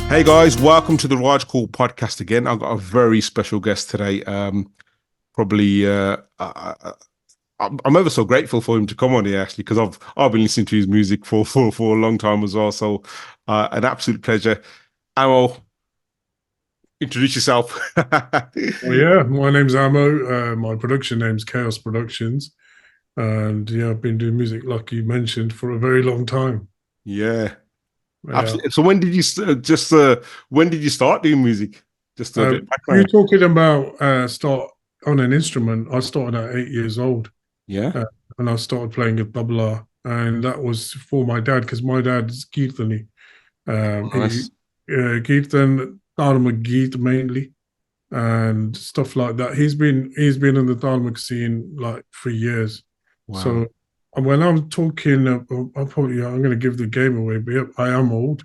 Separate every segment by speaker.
Speaker 1: Hey guys, welcome to the Raj Kaul podcast again. I've got a very special guest today. Probably, I'm ever so grateful for him to come on here actually, because I've been listening to his music for a long time as well. So, an absolute pleasure. Amo, introduce yourself.
Speaker 2: Well, yeah, my name's Amo. My production name's Kaos Productions, and yeah, I've been doing music, like you mentioned, for a very long time.
Speaker 1: Yeah,
Speaker 2: Yeah,
Speaker 1: absolutely. So when did you when did you start doing music? Just a bit of
Speaker 2: you
Speaker 1: background.
Speaker 2: talking about start on an instrument? I started at 8 years old,
Speaker 1: Yeah,
Speaker 2: uh, and I started playing a tabla, and that was for my dad because my dad's Kirtani. He
Speaker 1: nice.
Speaker 2: Kirtan, Dharma Geet mainly, and stuff like that. He's been in the Dharmic scene like for years.
Speaker 1: Wow.
Speaker 2: So when I'm talking, I'm going to give the game away, but I am old.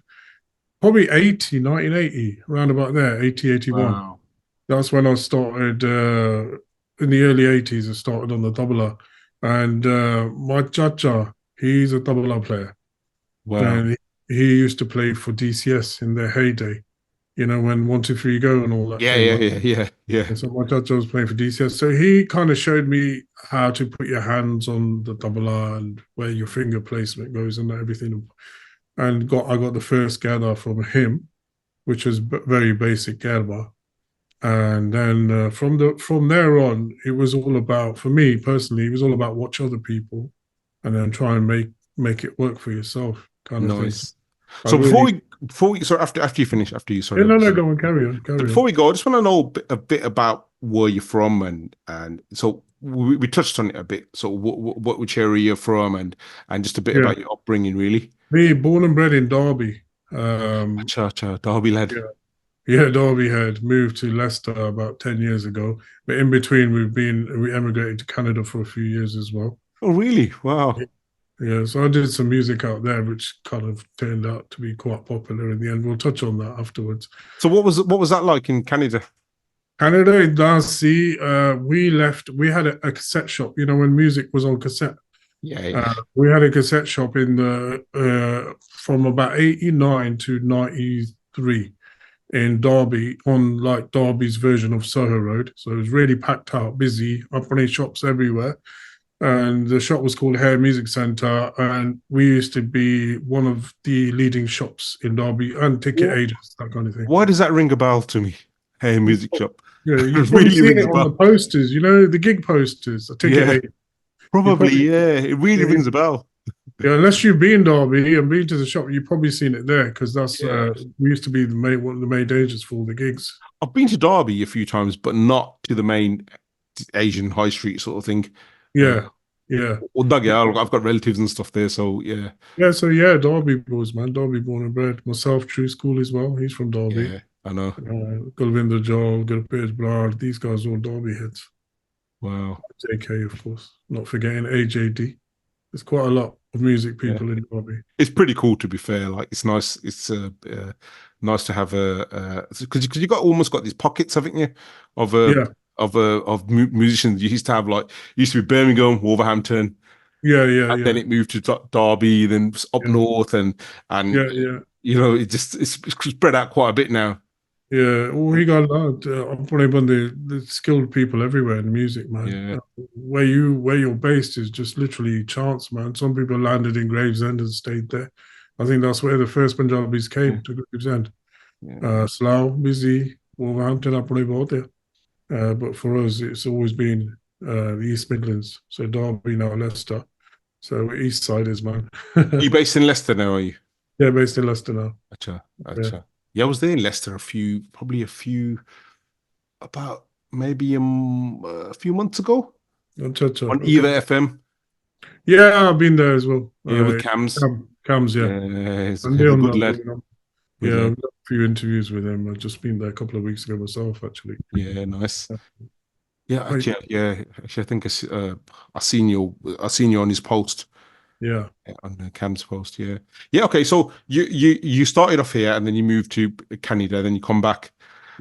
Speaker 2: Probably 1980, around about there, 80, 81.
Speaker 1: Wow.
Speaker 2: That's when I started, in the early 80s, I started on the tabla. And my chacha, he's a tabla player.
Speaker 1: Wow.
Speaker 2: And he used to play for DCS in their heyday, when 1, 2, 3 go and all that
Speaker 1: Yeah,
Speaker 2: came
Speaker 1: yeah,
Speaker 2: out.
Speaker 1: yeah, yeah, yeah.
Speaker 2: And so my chacha was playing for DCS. So he kind of showed me how to put your hands on the tabla and where your finger placement goes and everything. And I got the first gather from him, which was very basic gather. And then from there on, it was all about, for me personally, it was all about watch other people and then try and make it work for yourself, kind of thing.
Speaker 1: Nice.
Speaker 2: I
Speaker 1: So
Speaker 2: really,
Speaker 1: sorry, after you finish, after you,
Speaker 2: yeah,
Speaker 1: sorry.
Speaker 2: no, no, go on, carry on,
Speaker 1: So
Speaker 2: carry
Speaker 1: before
Speaker 2: on.
Speaker 1: we go, I just want to know a bit about where you're from, and so we touched on it a bit. So which area you're from, and just a bit
Speaker 2: Yeah,
Speaker 1: about your upbringing, really.
Speaker 2: me, born and bred in Derby. Um,
Speaker 1: Cha cha, Derby lad.
Speaker 2: yeah, yeah, Derby had moved to Leicester about 10 years ago, but in between we emigrated to Canada for a few years as well.
Speaker 1: Oh, really? Wow.
Speaker 2: Yeah, so I did some music out there, which kind of turned out to be quite popular in the end. We'll touch on that afterwards.
Speaker 1: So what was that like in Canada?
Speaker 2: Canada in Darcy, we left. We had a cassette shop. When music was on cassette,
Speaker 1: Yeah, yeah.
Speaker 2: we had a cassette shop in the from about 89 to 93 in Derby, on like Derby's version of Soho Road. So it was really packed out, busy, opening shops everywhere. And the shop was called Hair Music Centre, and we used to be one of the leading shops in Derby and ticket
Speaker 1: Wh-
Speaker 2: agents, that kind of thing.
Speaker 1: Why does that ring a bell to me? Hey, music shop.
Speaker 2: Yeah, you've
Speaker 1: It
Speaker 2: probably
Speaker 1: really
Speaker 2: seen
Speaker 1: rings
Speaker 2: it
Speaker 1: a
Speaker 2: on the
Speaker 1: bell.
Speaker 2: posters, the gig posters, the ticket
Speaker 1: Yeah,
Speaker 2: agent. You
Speaker 1: probably.
Speaker 2: probably,
Speaker 1: Yeah, it really
Speaker 2: yeah,
Speaker 1: rings a bell.
Speaker 2: yeah, unless you've been Derby and been to the shop, you've probably seen it there because that's
Speaker 1: Yeah.
Speaker 2: we used to be one of the main agents for all the gigs.
Speaker 1: I've been to Derby a few times, but not to the main Asian high street sort of thing. Uh,
Speaker 2: Yeah, yeah,
Speaker 1: well, Doug, yeah, I've got relatives and stuff there, so yeah,
Speaker 2: yeah. So yeah, Derby boys, man, Derby born and bred. Myself, True School as well. He's from Derby.
Speaker 1: yeah, I know.
Speaker 2: Gulvinder Joel, Gurpage Brad, these guys all Derby hits.
Speaker 1: Wow,
Speaker 2: JK, of course. Not forgetting AJD. There's quite a lot of music
Speaker 1: yeah,
Speaker 2: people in Derby.
Speaker 1: it's pretty cool to be fair. Like, it's nice. It's nice to have because you got almost got these pockets, haven't you, of
Speaker 2: Yeah,
Speaker 1: musicians. You used to have like used to be Birmingham, Wolverhampton,
Speaker 2: yeah, yeah,
Speaker 1: and then
Speaker 2: yeah,
Speaker 1: it moved to Derby, then up
Speaker 2: yeah,
Speaker 1: north, and
Speaker 2: yeah, yeah.
Speaker 1: it's spread out quite a bit now.
Speaker 2: Yeah, well, he got a lot. Probably one of the skilled people everywhere in music, man.
Speaker 1: Yeah.
Speaker 2: Where you're based is just literally chance, man. Some people landed in Gravesend and stayed there. I think that's where the first Punjabis
Speaker 1: Yeah.
Speaker 2: came to Gravesend.
Speaker 1: Yeah.
Speaker 2: Slough, Busy, Wolverhampton, up about there. But for us, it's always been the East Midlands. So Derby, now Leicester. So we're East Siders, man.
Speaker 1: You based in Leicester now, are you?
Speaker 2: Yeah, based in Leicester now.
Speaker 1: Acha,
Speaker 2: Yeah.
Speaker 1: acha. Yeah, I was there in Leicester probably about maybe a few months ago on
Speaker 2: Okay.
Speaker 1: Eva FM.
Speaker 2: Yeah, I've been there as well.
Speaker 1: Yeah, with Cams.
Speaker 2: Cams, yeah.
Speaker 1: Yeah, he's
Speaker 2: And
Speaker 1: a
Speaker 2: Neil
Speaker 1: good
Speaker 2: now
Speaker 1: lad.
Speaker 2: coming up.
Speaker 1: Good
Speaker 2: Yeah,
Speaker 1: lad.
Speaker 2: I've got a few interviews with him. I've just been there a couple of weeks ago myself, actually.
Speaker 1: Yeah, nice. Yeah,
Speaker 2: Right.
Speaker 1: actually, yeah. Actually, I think I seen you on his post.
Speaker 2: Yeah.
Speaker 1: Yeah, on Cam's post. Yeah, yeah. Okay, so you started off here, and then you moved to Canada, then you come back.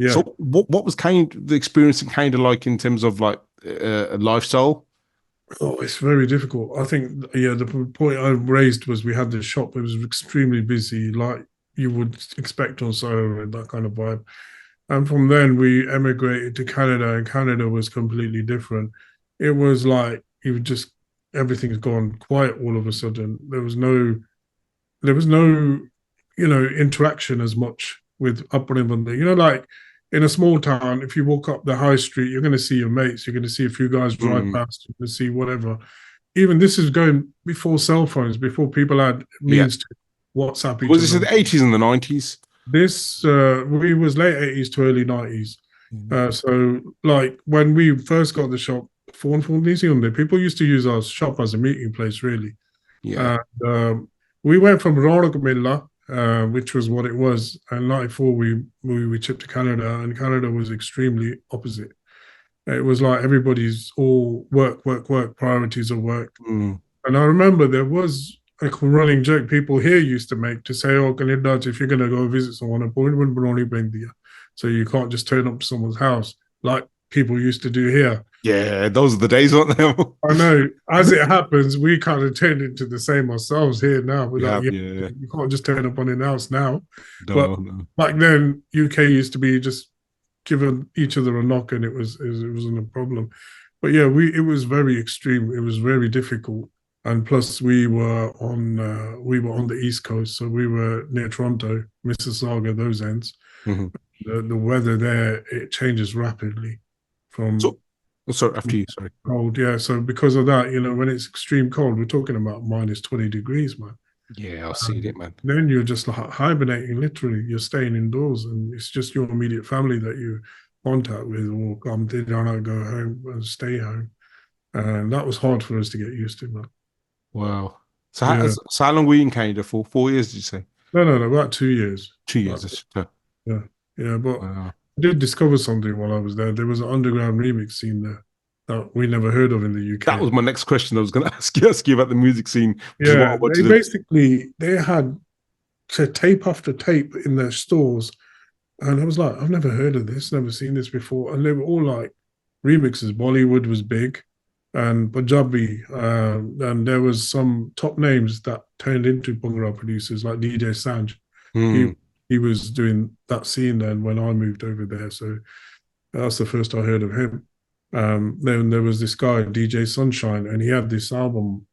Speaker 1: So
Speaker 2: Yeah.
Speaker 1: what was kind of the experience kind of like in terms of like lifestyle?
Speaker 2: Oh, it's very difficult. I think, yeah, the point I raised was we had the shop. It was extremely busy. Like you would expect on Soho and that kind of vibe. And from then we emigrated to Canada, and Canada was completely different. It was like you just everything's gone quiet all of a sudden. There was no interaction as much with upbringing. Like in a small town, if you walk up the high street, you're going to see your mates. You're going to see a few guys drive
Speaker 1: Mm.
Speaker 2: past. You're going to see whatever. Even this is going before cell phones, before people had
Speaker 1: Yeah.
Speaker 2: means to WhatsApp each
Speaker 1: Was this in
Speaker 2: other.
Speaker 1: the 80s and the 90s?
Speaker 2: This we was late 80s to early 90s. So like when we first got the shop, for New Zealand, people used to use our shop as a meeting place, really.
Speaker 1: Yeah.
Speaker 2: And we went from Rorogmilla, which was what it was, and '94 we chipped to Canada, and Canada was extremely opposite. It was like everybody's all work, work, work, priorities of work.
Speaker 1: Mm.
Speaker 2: And I remember there was a running joke people here used to make to say, "Oh, Canada, if you're going to go visit someone, appointment will only bring you, so you can't just turn up to someone's house like people used to do here."
Speaker 1: Yeah, those are the days, weren't they?
Speaker 2: I know. As it happens, we kind of turned into the same ourselves here now. We're like,
Speaker 1: Yeah,
Speaker 2: yeah,
Speaker 1: yeah.
Speaker 2: you can't just turn up on an house now. But
Speaker 1: No, no.
Speaker 2: back then, UK used to be just giving each other a knock, and it wasn't a problem. But yeah, it was very extreme. It was very difficult, and plus we were on the East Coast, so we were near Toronto, Mississauga, those ends.
Speaker 1: Hmm.
Speaker 2: The weather there, it changes rapidly from
Speaker 1: So, oh, sorry, after you, sorry.
Speaker 2: cold. Yeah, so because of that, when it's extreme cold, we're talking about minus 20 degrees, man.
Speaker 1: Yeah, I've seen it, man.
Speaker 2: Then you're just like hibernating, literally. You're staying indoors, and it's just your immediate family that you contact with, or come down and go home and stay home. And that was hard for us to get used to, man.
Speaker 1: Wow. So,
Speaker 2: Yeah.
Speaker 1: so how long were you in Canada for? 4 years, did you say?
Speaker 2: No, about 2 years.
Speaker 1: 2 years.
Speaker 2: About,
Speaker 1: That's,
Speaker 2: yeah, yeah. But
Speaker 1: wow.
Speaker 2: I did discover something while I was there. There was an underground remix scene there that we never heard of in the
Speaker 1: That
Speaker 2: UK.
Speaker 1: was my next question. I was going to ask you about the music scene, which is what I
Speaker 2: Yeah,
Speaker 1: wanted
Speaker 2: they
Speaker 1: to.
Speaker 2: basically they had to tape after tape in their stores. And I was like, I've never heard of this, never seen this before. And they were all like remixes. Bollywood was big and Punjabi. And there was some top names that turned into Bhangra producers like DJ Sanj. He
Speaker 1: Hmm.
Speaker 2: he was doing that scene then when I moved over there. So that's the first I heard of him. Then there was this guy, DJ Sunshine, and he had this album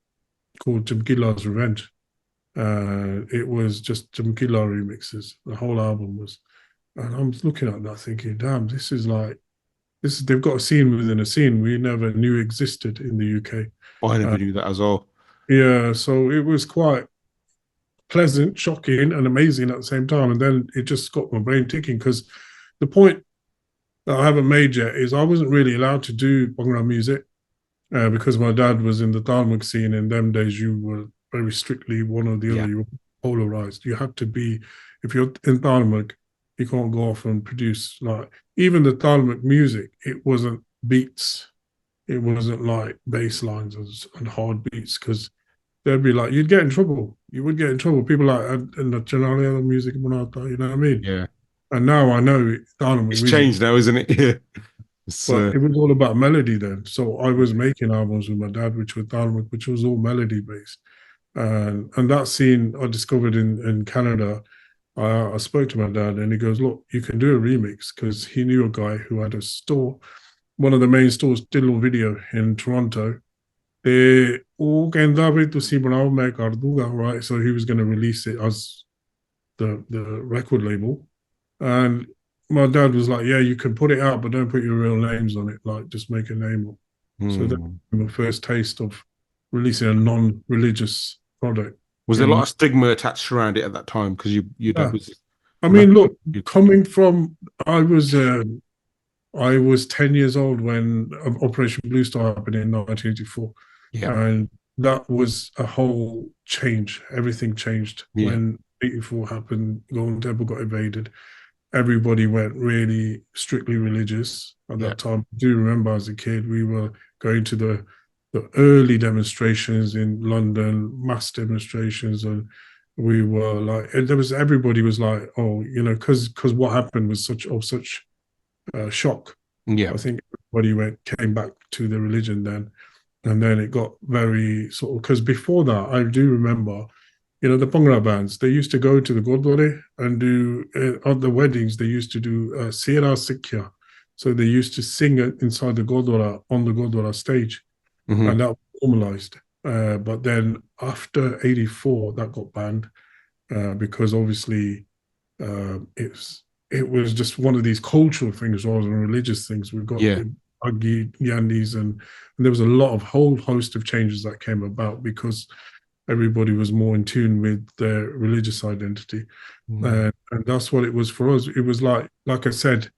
Speaker 2: called Jamkila's Revenge. It was just Jamkila remixes. The whole album was. And I'm looking at that thinking, damn, they've got a scene within a scene we never knew existed in the UK.
Speaker 1: I
Speaker 2: Uh,
Speaker 1: never knew that as well.
Speaker 2: yeah, so it was quite pleasant, shocking, and amazing at the same time. And then it just got my brain ticking because the point that I haven't made yet is I wasn't really allowed to do Bhangra music because my dad was in the Dharmic scene. In them days, you were very strictly one or the
Speaker 1: Yeah.
Speaker 2: other. You were polarized. You had to be, if you're in Dharmic, you can't go off and produce like even the Dharmic music. It wasn't beats. It wasn't like bass lines and hard beats because they'd be like you'd get in trouble. You would get in trouble. People like in the general music, you know what I mean?
Speaker 1: Yeah.
Speaker 2: And now I know Dharmic
Speaker 1: It's
Speaker 2: music,
Speaker 1: changed now, isn't it? Yeah. It's,
Speaker 2: but it was all about melody then. So I was making albums with my dad, which were Dharmic, which was all melody based. And that scene I discovered in Canada. I spoke to my dad and he goes, look, you can do a remix because he knew a guy who had a store, one of the main stores, Digital Video in Toronto. Right? So he was going to release it as the record label. And my dad was like, yeah, you can put it out, but don't put your real names on it. Like, just make a name up. So that was my first taste of releasing a non-religious product.
Speaker 1: was there a lot of stigma attached around it at that time? Because your dad was.
Speaker 2: I mean, look, coming from, I was 10 years old when Operation Blue Star happened in 1984.
Speaker 1: Yeah.
Speaker 2: And that was a whole change. Everything changed when 84 happened. Golden Temple got invaded. Everybody went really strictly religious at that time. I do remember as a kid, we were going to the early demonstrations in London, mass demonstrations, and we were like, everybody was like, oh, because what happened was such shock.
Speaker 1: Yeah.
Speaker 2: I think everybody came back to the religion then, and then it got very sort of because before that, I do remember the Bhangra bands, they used to go to the Gurdwara and do, at the weddings, they used to do Sera Sikya. So they used to sing it inside the Gurdwara on the Gurdwara stage, and
Speaker 1: Hmm.
Speaker 2: that was normalized. But then after 84, that got banned because obviously it was just one of these cultural things rather than religious things. We've got
Speaker 1: Yeah.
Speaker 2: the Aggi Yandis, and there was a lot of whole host of changes that came about because everybody was more in tune with their religious identity,
Speaker 1: Mm.
Speaker 2: and that's what it was for us. It was like I said,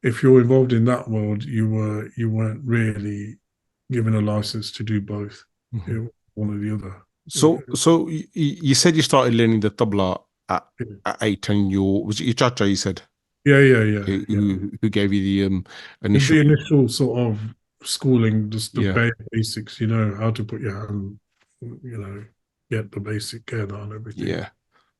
Speaker 2: if you're involved in that world, you weren't really given a license to do both. It
Speaker 1: Mhm.
Speaker 2: was one or the other.
Speaker 1: So you said you started learning the tabla at 8, and was it your chacha, you said,
Speaker 2: Yeah, yeah, yeah,
Speaker 1: who,
Speaker 2: yeah.
Speaker 1: who gave you the initial,
Speaker 2: The initial sort of schooling, just the
Speaker 1: yeah.
Speaker 2: bare basics, how to put your hand, get the basic care and everything.
Speaker 1: Yeah.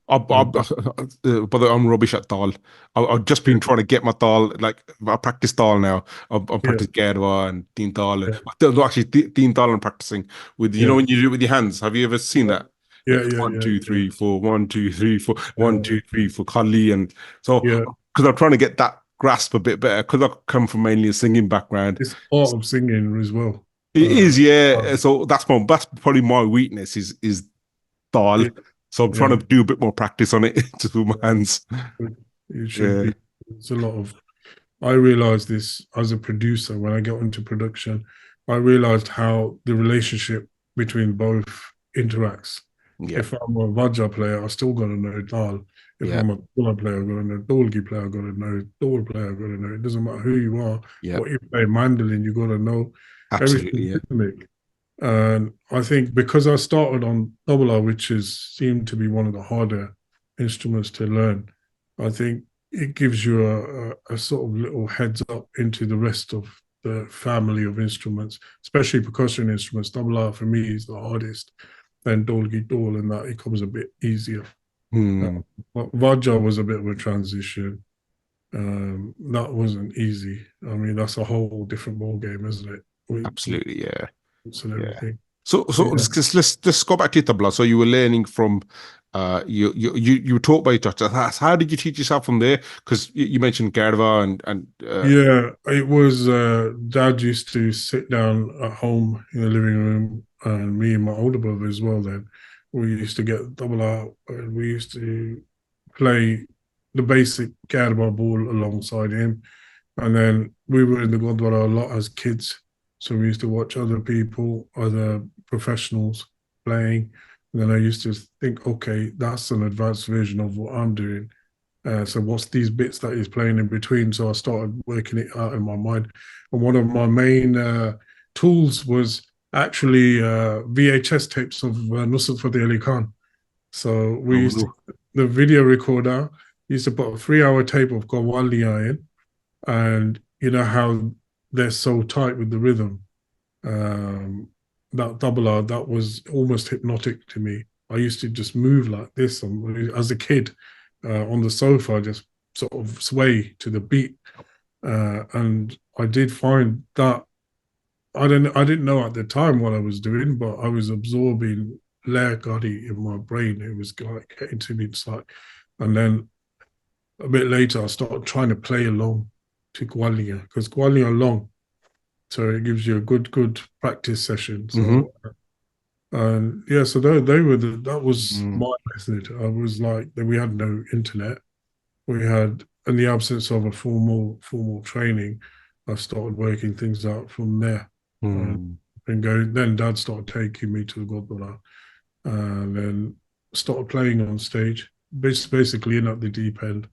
Speaker 2: And
Speaker 1: But I'm rubbish at dal. I've just
Speaker 2: yeah,
Speaker 1: been trying to get my dal. Like I practice dal now. I'm
Speaker 2: yeah,
Speaker 1: practicing Gerwa and Teen Dal.
Speaker 2: yeah,
Speaker 1: No, actually, Teen Dal I'm practicing with. You know
Speaker 2: yeah,
Speaker 1: when you do it with your hands. Have you ever seen that?
Speaker 2: yeah,
Speaker 1: Like
Speaker 2: yeah,
Speaker 1: one,
Speaker 2: yeah,
Speaker 1: two,
Speaker 2: yeah,
Speaker 1: three, four, 1, 2, 3, 4, one,
Speaker 2: yeah.
Speaker 1: two, three for Kali, and so
Speaker 2: Yeah.
Speaker 1: because I'm trying to get that grasp a bit better because I come from mainly a singing background.
Speaker 2: It's part of singing as well.
Speaker 1: It
Speaker 2: Uh,
Speaker 1: is, yeah.
Speaker 2: um,
Speaker 1: So that's probably my weakness is dal.
Speaker 2: yeah,
Speaker 1: So I'm trying
Speaker 2: yeah,
Speaker 1: to do a bit more practice on it to do my
Speaker 2: yeah.
Speaker 1: hands.
Speaker 2: It should
Speaker 1: Yeah.
Speaker 2: be. It's a lot of. I realized this as a producer when I got into production. I realized how the relationship between both interacts.
Speaker 1: Yeah.
Speaker 2: If I'm a Vajra player, I still got to know Dal. If
Speaker 1: Yeah.
Speaker 2: I'm a Pula player, I got to know Dolgi player, I got to know Dol player, I got to know. It doesn't matter who you are.
Speaker 1: Yeah.
Speaker 2: What you play mandolin, you got to know
Speaker 1: Absolutely.
Speaker 2: everything
Speaker 1: Yeah.
Speaker 2: rhythmic. And I think because I started on tabla, which is seemed to be one of the harder instruments to learn, I think it gives you a sort of little heads up into the rest of the family of instruments, especially percussion instruments. Tabla for me is the hardest. Then dolgi dol and that it comes a bit easier.
Speaker 1: Hmm.
Speaker 2: But Vajra was a bit of a transition. That wasn't easy. I mean, that's a whole different ball game, isn't it? With
Speaker 1: Absolutely. Yeah.
Speaker 2: notes and
Speaker 1: Yeah.
Speaker 2: everything.
Speaker 1: So
Speaker 2: Yeah.
Speaker 1: let's go back to tabla. So you were learning from you were taught by your teacher. How did you teach yourself from there? Because you mentioned Garva and
Speaker 2: Yeah, it was dad used to sit down at home in the living room, and me and my older brother as well. Then we used to get double out, and we used to play the basic Cadbury ball alongside him. And then we were in the Gondwana a lot as kids. So we used to watch other people, other professionals playing. And then I used to think, okay, that's an advanced version of what I'm doing. So what's these bits that he's playing in between? So I started working it out in my mind. And one of my main tools was actually VHS tapes of Nusrat Fateh Ali Khan. So we used to,
Speaker 1: oh,
Speaker 2: the video recorder used to put a 3 hour tape of Gawaliya in, and you know how they're so tight with the rhythm. Um, that double R, that was almost hypnotic to me. I used to just move like this as a kid on the sofa, just sort of sway to the beat. And I did find that I didn't know at the time what I was doing, but I was absorbing Lair Gotti in my brain. It was like getting to me. It's like, and then a bit later, I started trying to play along to Gwalia because Gwalia long, so it gives you a good practice session.
Speaker 1: mm-hmm.
Speaker 2: So and yeah, so they were that was
Speaker 1: Mm.
Speaker 2: my method. I was like we had no internet. We had in the absence of a formal training, I started working things out from there. And,
Speaker 1: Mm.
Speaker 2: and going then dad started taking me to the Godbrother and then started playing on stage, basically in at the deep end.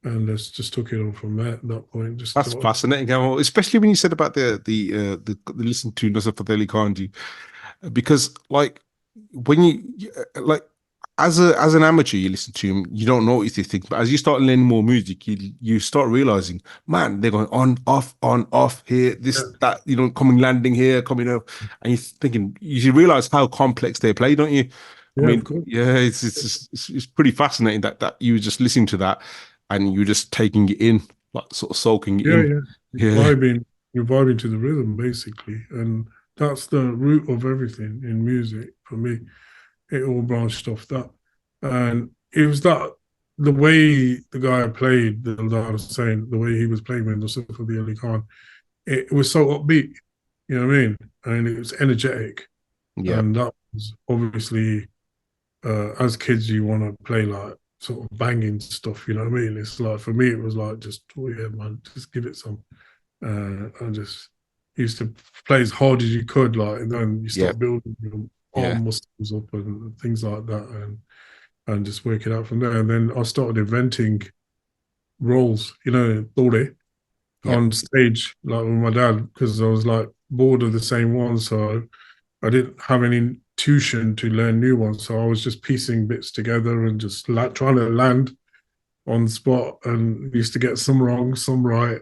Speaker 2: And just took it on from there at that point. Just
Speaker 1: That's
Speaker 2: thought,
Speaker 1: fascinating, Gamal, especially when you said about the listen to Nusrat Fateh Ali Khan, because like when like as an amateur you listen to him, you don't notice these things, but as you start learning more music, you start realizing, man, they're going on off here,
Speaker 2: yeah,
Speaker 1: this that, coming, landing here, coming up, and you're thinking, you realize how complex they play, don't you? I
Speaker 2: yeah, of
Speaker 1: mean,
Speaker 2: course.
Speaker 1: yeah, it's pretty fascinating that you were just listening to that and you were just taking it in, like sort of soaking it
Speaker 2: Yeah,
Speaker 1: in.
Speaker 2: yeah.
Speaker 1: Yeah.
Speaker 2: Vibing, you're vibing to the rhythm basically. And that's the root of everything in music for me. It all branched off that. And it was that the way the guy played, that I was saying, the way he was playing with Nusrat Fateh Ali Khan, it was so upbeat, you know what I mean? And it was energetic.
Speaker 1: Yeah.
Speaker 2: And that was obviously, as kids, you want to play like sort of banging stuff, you know what I mean? It's like, for me, it was like, just, oh yeah, man, just give it some. I just used to play as hard as you could, like, and then you
Speaker 1: Yeah.
Speaker 2: start building your
Speaker 1: Yeah.
Speaker 2: arm muscles up and things like that. And just work it out from there. And then I started inventing roles, you know, Dore,
Speaker 1: Yeah.
Speaker 2: on stage, like with my dad, because I was like bored of the same ones. So I didn't have any tuition to learn new ones. So I was just piecing bits together and just like trying to land on the spot, and used to get some wrong, some right.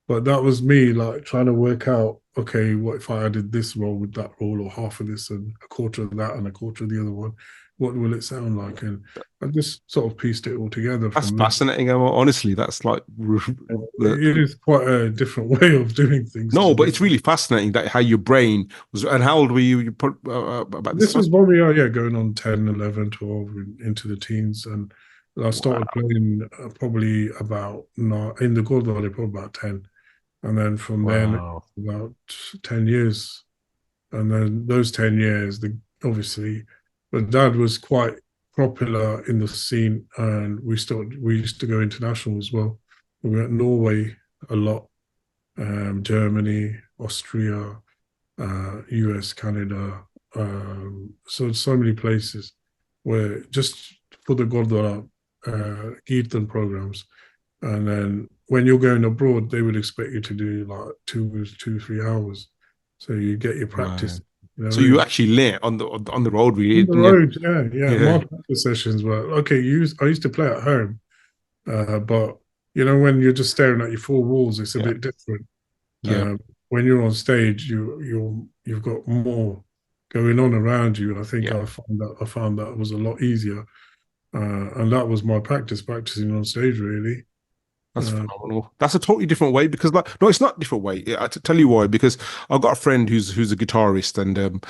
Speaker 2: But that was me like trying to work out, okay, what if I added this role with that role, or half of this and a quarter of that and a quarter of the other one? What will it sound like? And I just sort of pieced it all together
Speaker 1: That's
Speaker 2: from there.
Speaker 1: fascinating, Emma. Honestly, that's like
Speaker 2: It is quite a different way of doing things, to
Speaker 1: no, but
Speaker 2: be
Speaker 1: it's really fascinating that how your brain was. And how old were you? You put about this
Speaker 2: This
Speaker 1: time?
Speaker 2: was when we are, yeah, going on 10, 11, 12, into the teens. And I started
Speaker 1: Wow,
Speaker 2: playing probably about, no, in the Gold Valley, probably about 10. And then from then,
Speaker 1: wow,
Speaker 2: about 10 years. And then those 10 years, obviously, but dad was quite popular in the scene. And we used to go international as well. We went Norway a lot, Germany, Austria, US, Canada. So many places where just for the Gurdwara Kirtan programs. And then when you're going abroad, they would expect you to do like 3 hours. So you get your
Speaker 1: right.
Speaker 2: practice, you know
Speaker 1: So
Speaker 2: what I
Speaker 1: you
Speaker 2: mean?
Speaker 1: actually learnt on the road, really,
Speaker 2: On the
Speaker 1: didn't you?
Speaker 2: road, yeah, yeah.
Speaker 1: Yeah,
Speaker 2: My practice sessions were okay. I used to play at home, but you know, when you're just staring at your four walls, it's a
Speaker 1: yeah,
Speaker 2: bit different.
Speaker 1: yeah,
Speaker 2: Um, when you're on stage, you've got more going on around you. I think
Speaker 1: yeah.
Speaker 2: I found that was a lot easier, and that was my practicing on stage really.
Speaker 1: That's
Speaker 2: Uh,
Speaker 1: phenomenal. That's a totally different way because, like, no, it's not a different way. I tell you why. Because I've got a friend who's a guitarist, and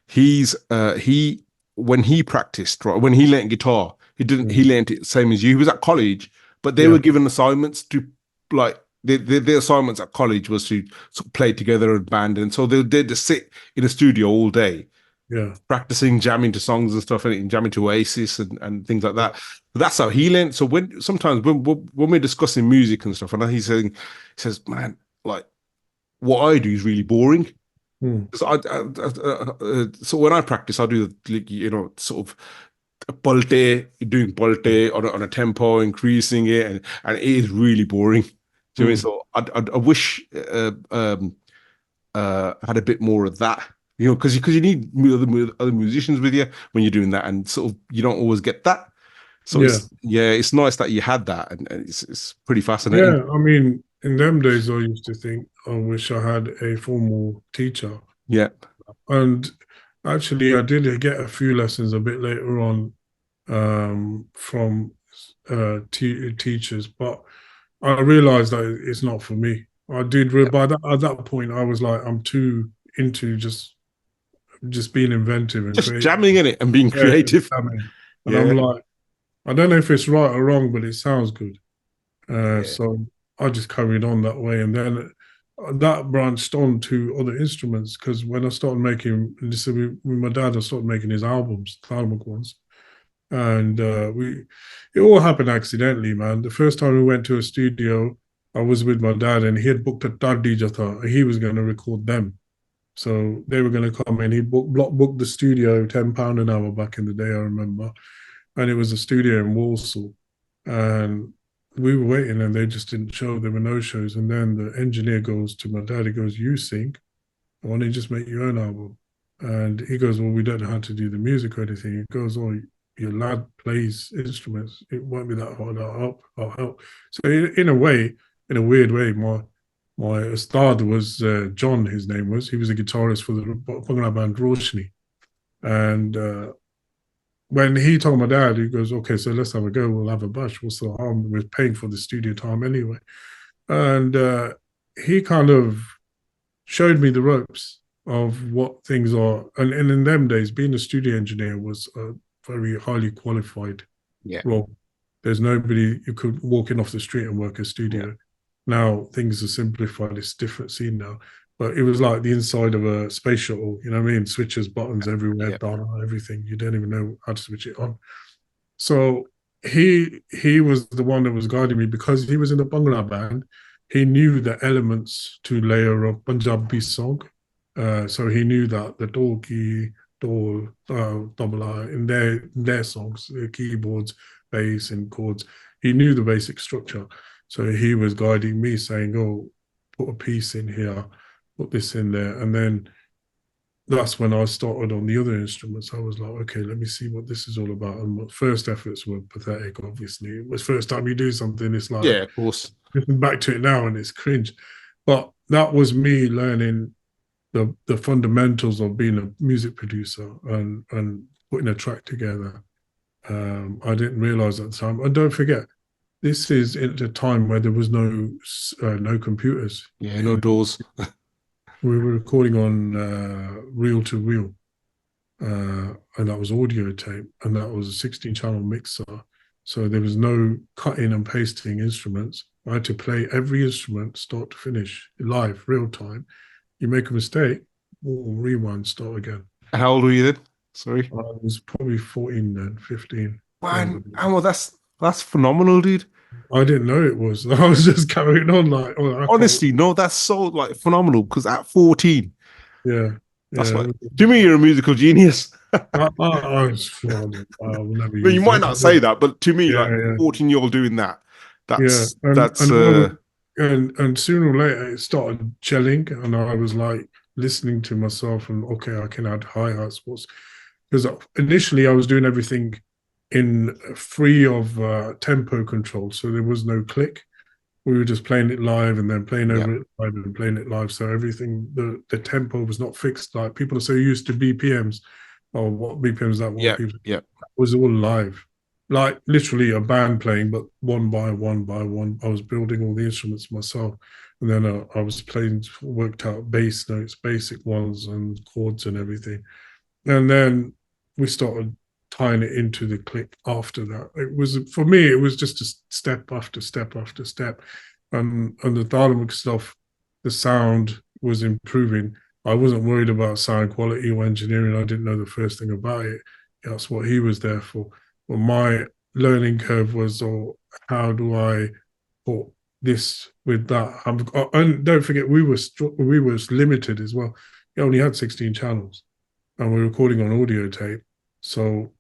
Speaker 1: he when he practiced, right, when he learned guitar, he
Speaker 2: mm,
Speaker 1: learned it same as you. He was at college, but they were
Speaker 2: yeah,
Speaker 1: given assignments to like their assignments at college was to sort of play together and band, and so they just sit in a studio all day
Speaker 2: yeah,
Speaker 1: practicing jamming to songs and stuff and jamming to Oasis and things like
Speaker 2: yeah,
Speaker 1: that. That's how he learned. So when we're discussing music and stuff, and he says, man, like what I do is really boring.
Speaker 2: mm,
Speaker 1: So so when I practice, I do sort of Polte, doing Polte on a tempo, increasing it, and it is really boring. Do you know what I mean?
Speaker 2: mm,
Speaker 1: So I wish had a bit more of that, because you need other musicians with you when you're doing that, and sort of you don't always get that. So
Speaker 2: yeah,
Speaker 1: it's nice that you had that, and it's pretty fascinating.
Speaker 2: yeah. I mean, in them days, I used to think I wish I had a formal teacher,
Speaker 1: Yeah,
Speaker 2: and actually, I did get a few lessons a bit later on, from teachers, but I realized that it's not for me. I did
Speaker 1: yeah,
Speaker 2: by that at that point I was like, I'm too into just being inventive and
Speaker 1: just
Speaker 2: creative.
Speaker 1: jamming in it and being
Speaker 2: Yeah, just
Speaker 1: creative.
Speaker 2: jamming. And I'm
Speaker 1: Yeah,
Speaker 2: like, I don't know if it's right or wrong, but it sounds good.
Speaker 1: yeah,
Speaker 2: So I just carried on that way, and then that branched on to other instruments, because when I started making, with my dad, I started making his albums, Thalmuk ones, and it all happened accidentally, man. The first time we went to a studio, I was with my dad, and he had booked a Tar Jatha, and he was going to record them. So they were going to come in. He booked the studio, £10 an hour back in the day, I remember, and it was a studio in Warsaw, and we were waiting, and they just didn't show. There were no shows, and then the engineer goes to my dad. He goes, "You sing? Why don't you just make your own album?" And he goes, "Well, we don't know how to do the music or anything." He goes, "Oh, your lad plays instruments. It won't be that hard. I'll help. I'll help." So in a way, in a weird way, my ustad was John. His name was. He was a guitarist for the Bhangra band Roshni. And when he told my dad, he goes, "Okay, so let's have a go. We'll have a bash. What's the harm? We're paying for the studio time anyway." And he kind of showed me the ropes of what things are. And in them days, being a studio engineer was very highly qualified.
Speaker 1: Yeah.
Speaker 2: role. There's nobody you could walk in off the street and work a
Speaker 1: Yeah.
Speaker 2: studio. Now things are simplified. It's a different scene now. But it was like the inside of a space shuttle, you know what I mean? Switches, buttons everywhere,
Speaker 1: Yeah.
Speaker 2: data, everything. You don't even know how to switch it on. So he was the one that was guiding me because he was in the Bangla band. He knew the elements to layer a Punjabi song. So he knew that the dolki, dol, tabla in their songs, the keyboards, bass, and chords. He knew the basic structure. So he was guiding me, saying, "Oh, put a piece in here, put this in there," and then that's when I started on the other instruments. I was like, okay, let me see what this is all about. And my first efforts were pathetic, obviously. It was first time you do something, it's like,
Speaker 1: Yeah, of course.
Speaker 2: looking back to it now and it's cringe. But that was me learning the fundamentals of being a music producer and putting a track together. I didn't realize at the time. And don't forget, this is at a time where there was no computers.
Speaker 1: Yeah, no doors.
Speaker 2: We were recording on reel to reel. And that was audio tape, and that was a 16 channel mixer. So there was no cutting and pasting instruments. I had to play every instrument start to finish live, real time. You make a mistake, rewind, start again.
Speaker 1: How old were you then? Sorry.
Speaker 2: I was probably 14 then, 15.
Speaker 1: Man, Amo, that's phenomenal, dude.
Speaker 2: I didn't know it was. I was just carrying on like, oh, I can't.
Speaker 1: Honestly, no, that's so like phenomenal because at 14,
Speaker 2: Yeah,
Speaker 1: that's
Speaker 2: yeah.
Speaker 1: like to me, you're a musical genius.
Speaker 2: I'll never
Speaker 1: But you
Speaker 2: use
Speaker 1: might
Speaker 2: that.
Speaker 1: not say that, but to me,
Speaker 2: Yeah,
Speaker 1: like
Speaker 2: yeah.
Speaker 1: 14-year-old doing that,
Speaker 2: Yeah,
Speaker 1: that's
Speaker 2: and sooner or later it started gelling, and I was like listening to myself, and okay, I can add hi hats. Because initially I was doing everything in free of tempo control, so there was no click. We were just playing it live and then playing
Speaker 1: yeah,
Speaker 2: over it live and playing it live. So everything, the tempo was not fixed. Like people are so used to BPMs, or what BPMs that what
Speaker 1: yeah,
Speaker 2: people
Speaker 1: yeah,
Speaker 2: was all live, like literally a band playing, but one by one by one. I was building all the instruments myself, and then I was playing, worked out bass notes, basic ones, and chords and everything. And then we started tying it into the click after that. It was for me, it was just a step after step after step, and the dynamic stuff, the sound was improving. I wasn't worried about sound quality or engineering. I didn't know the first thing about it. That's what he was there for. But my learning curve was, oh, how do I put this with that? And don't forget, we were limited as well. We only had 16 channels, and we're recording on audio tape. So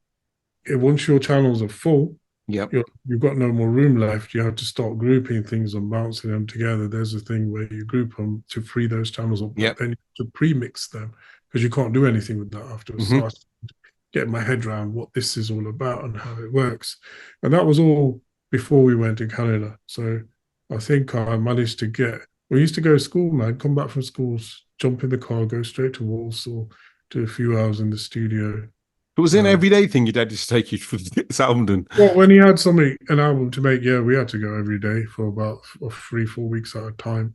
Speaker 2: once your channels are full,
Speaker 1: yeah,
Speaker 2: you've got no more room left. You have to start grouping things and bouncing them together. There's a thing where you group them to free those channels up,
Speaker 1: yeah.
Speaker 2: but then you have to pre-mix them because you can't do anything with that afterwards.
Speaker 1: Mm-hmm.
Speaker 2: So I get my head around what this is all about and how it works. And that was all before we went to Canada. So I think I managed to get, we used to go to school, man, come back from school, jump in the car, go straight to Warsaw, do a few hours in the studio.
Speaker 1: It was an everyday thing your dad used to take you for this album done.
Speaker 2: Well, when he had an album to make, yeah, we had to go every day for about 3-4 weeks at a time,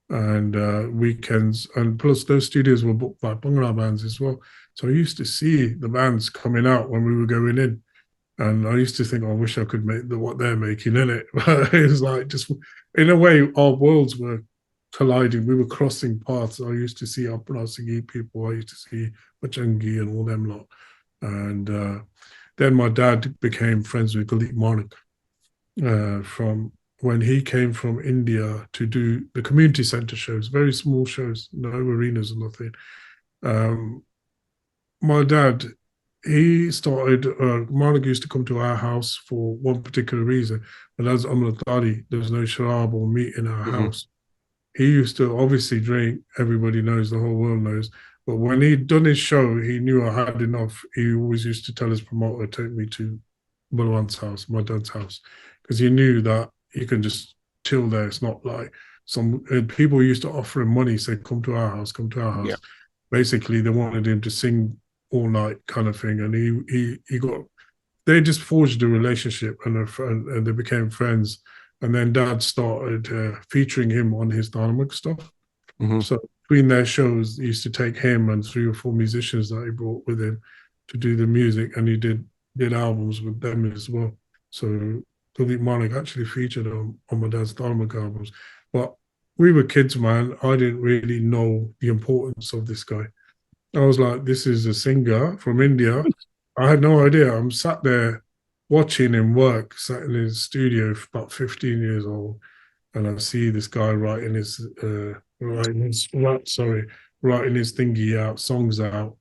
Speaker 2: and weekends, and plus those studios were booked by Bhangra bands as well. So I used to see the bands coming out when we were going in, and I used to think, oh, I wish I could make what they're making in it. But it was like just in a way, our worlds were colliding. We were crossing paths. I used to see Upnasigi people. I used to see Machangi and all them lot, and then my dad became friends with Galit Manik from when he came from India to do the community center shows, very small shows, no arenas or nothing. My dad, he started, Manik used to come to our house for one particular reason. And as Amritari, there's no sharab or meat in our
Speaker 1: Mm-hmm.
Speaker 2: house. He used to obviously drink, everybody knows, the whole world knows. But when he'd done his show, he knew I had enough. He always used to tell his promoter, take me to Balwant's house, my dad's house, because he knew that you can just chill there. It's not like some people used to offer him money, say, come to our house, come to our house.
Speaker 1: Yeah.
Speaker 2: Basically, they wanted him to sing all night kind of thing. And he got, they just forged a relationship and they became friends. And then dad started featuring him on his dynamic stuff.
Speaker 1: Mm-hmm.
Speaker 2: So between their shows, he used to take him and 3 or 4 musicians that he brought with him to do the music, and he did albums with them as well. So Kuldeep Malik actually featured on my dad's Dharmic albums. But we were kids, man. I didn't really know the importance of this guy. I was like, this is a singer from India. I had no idea. I'm sat there watching him work, sat in his studio, about 15 years old, and I see this guy writing his thingy out, songs out,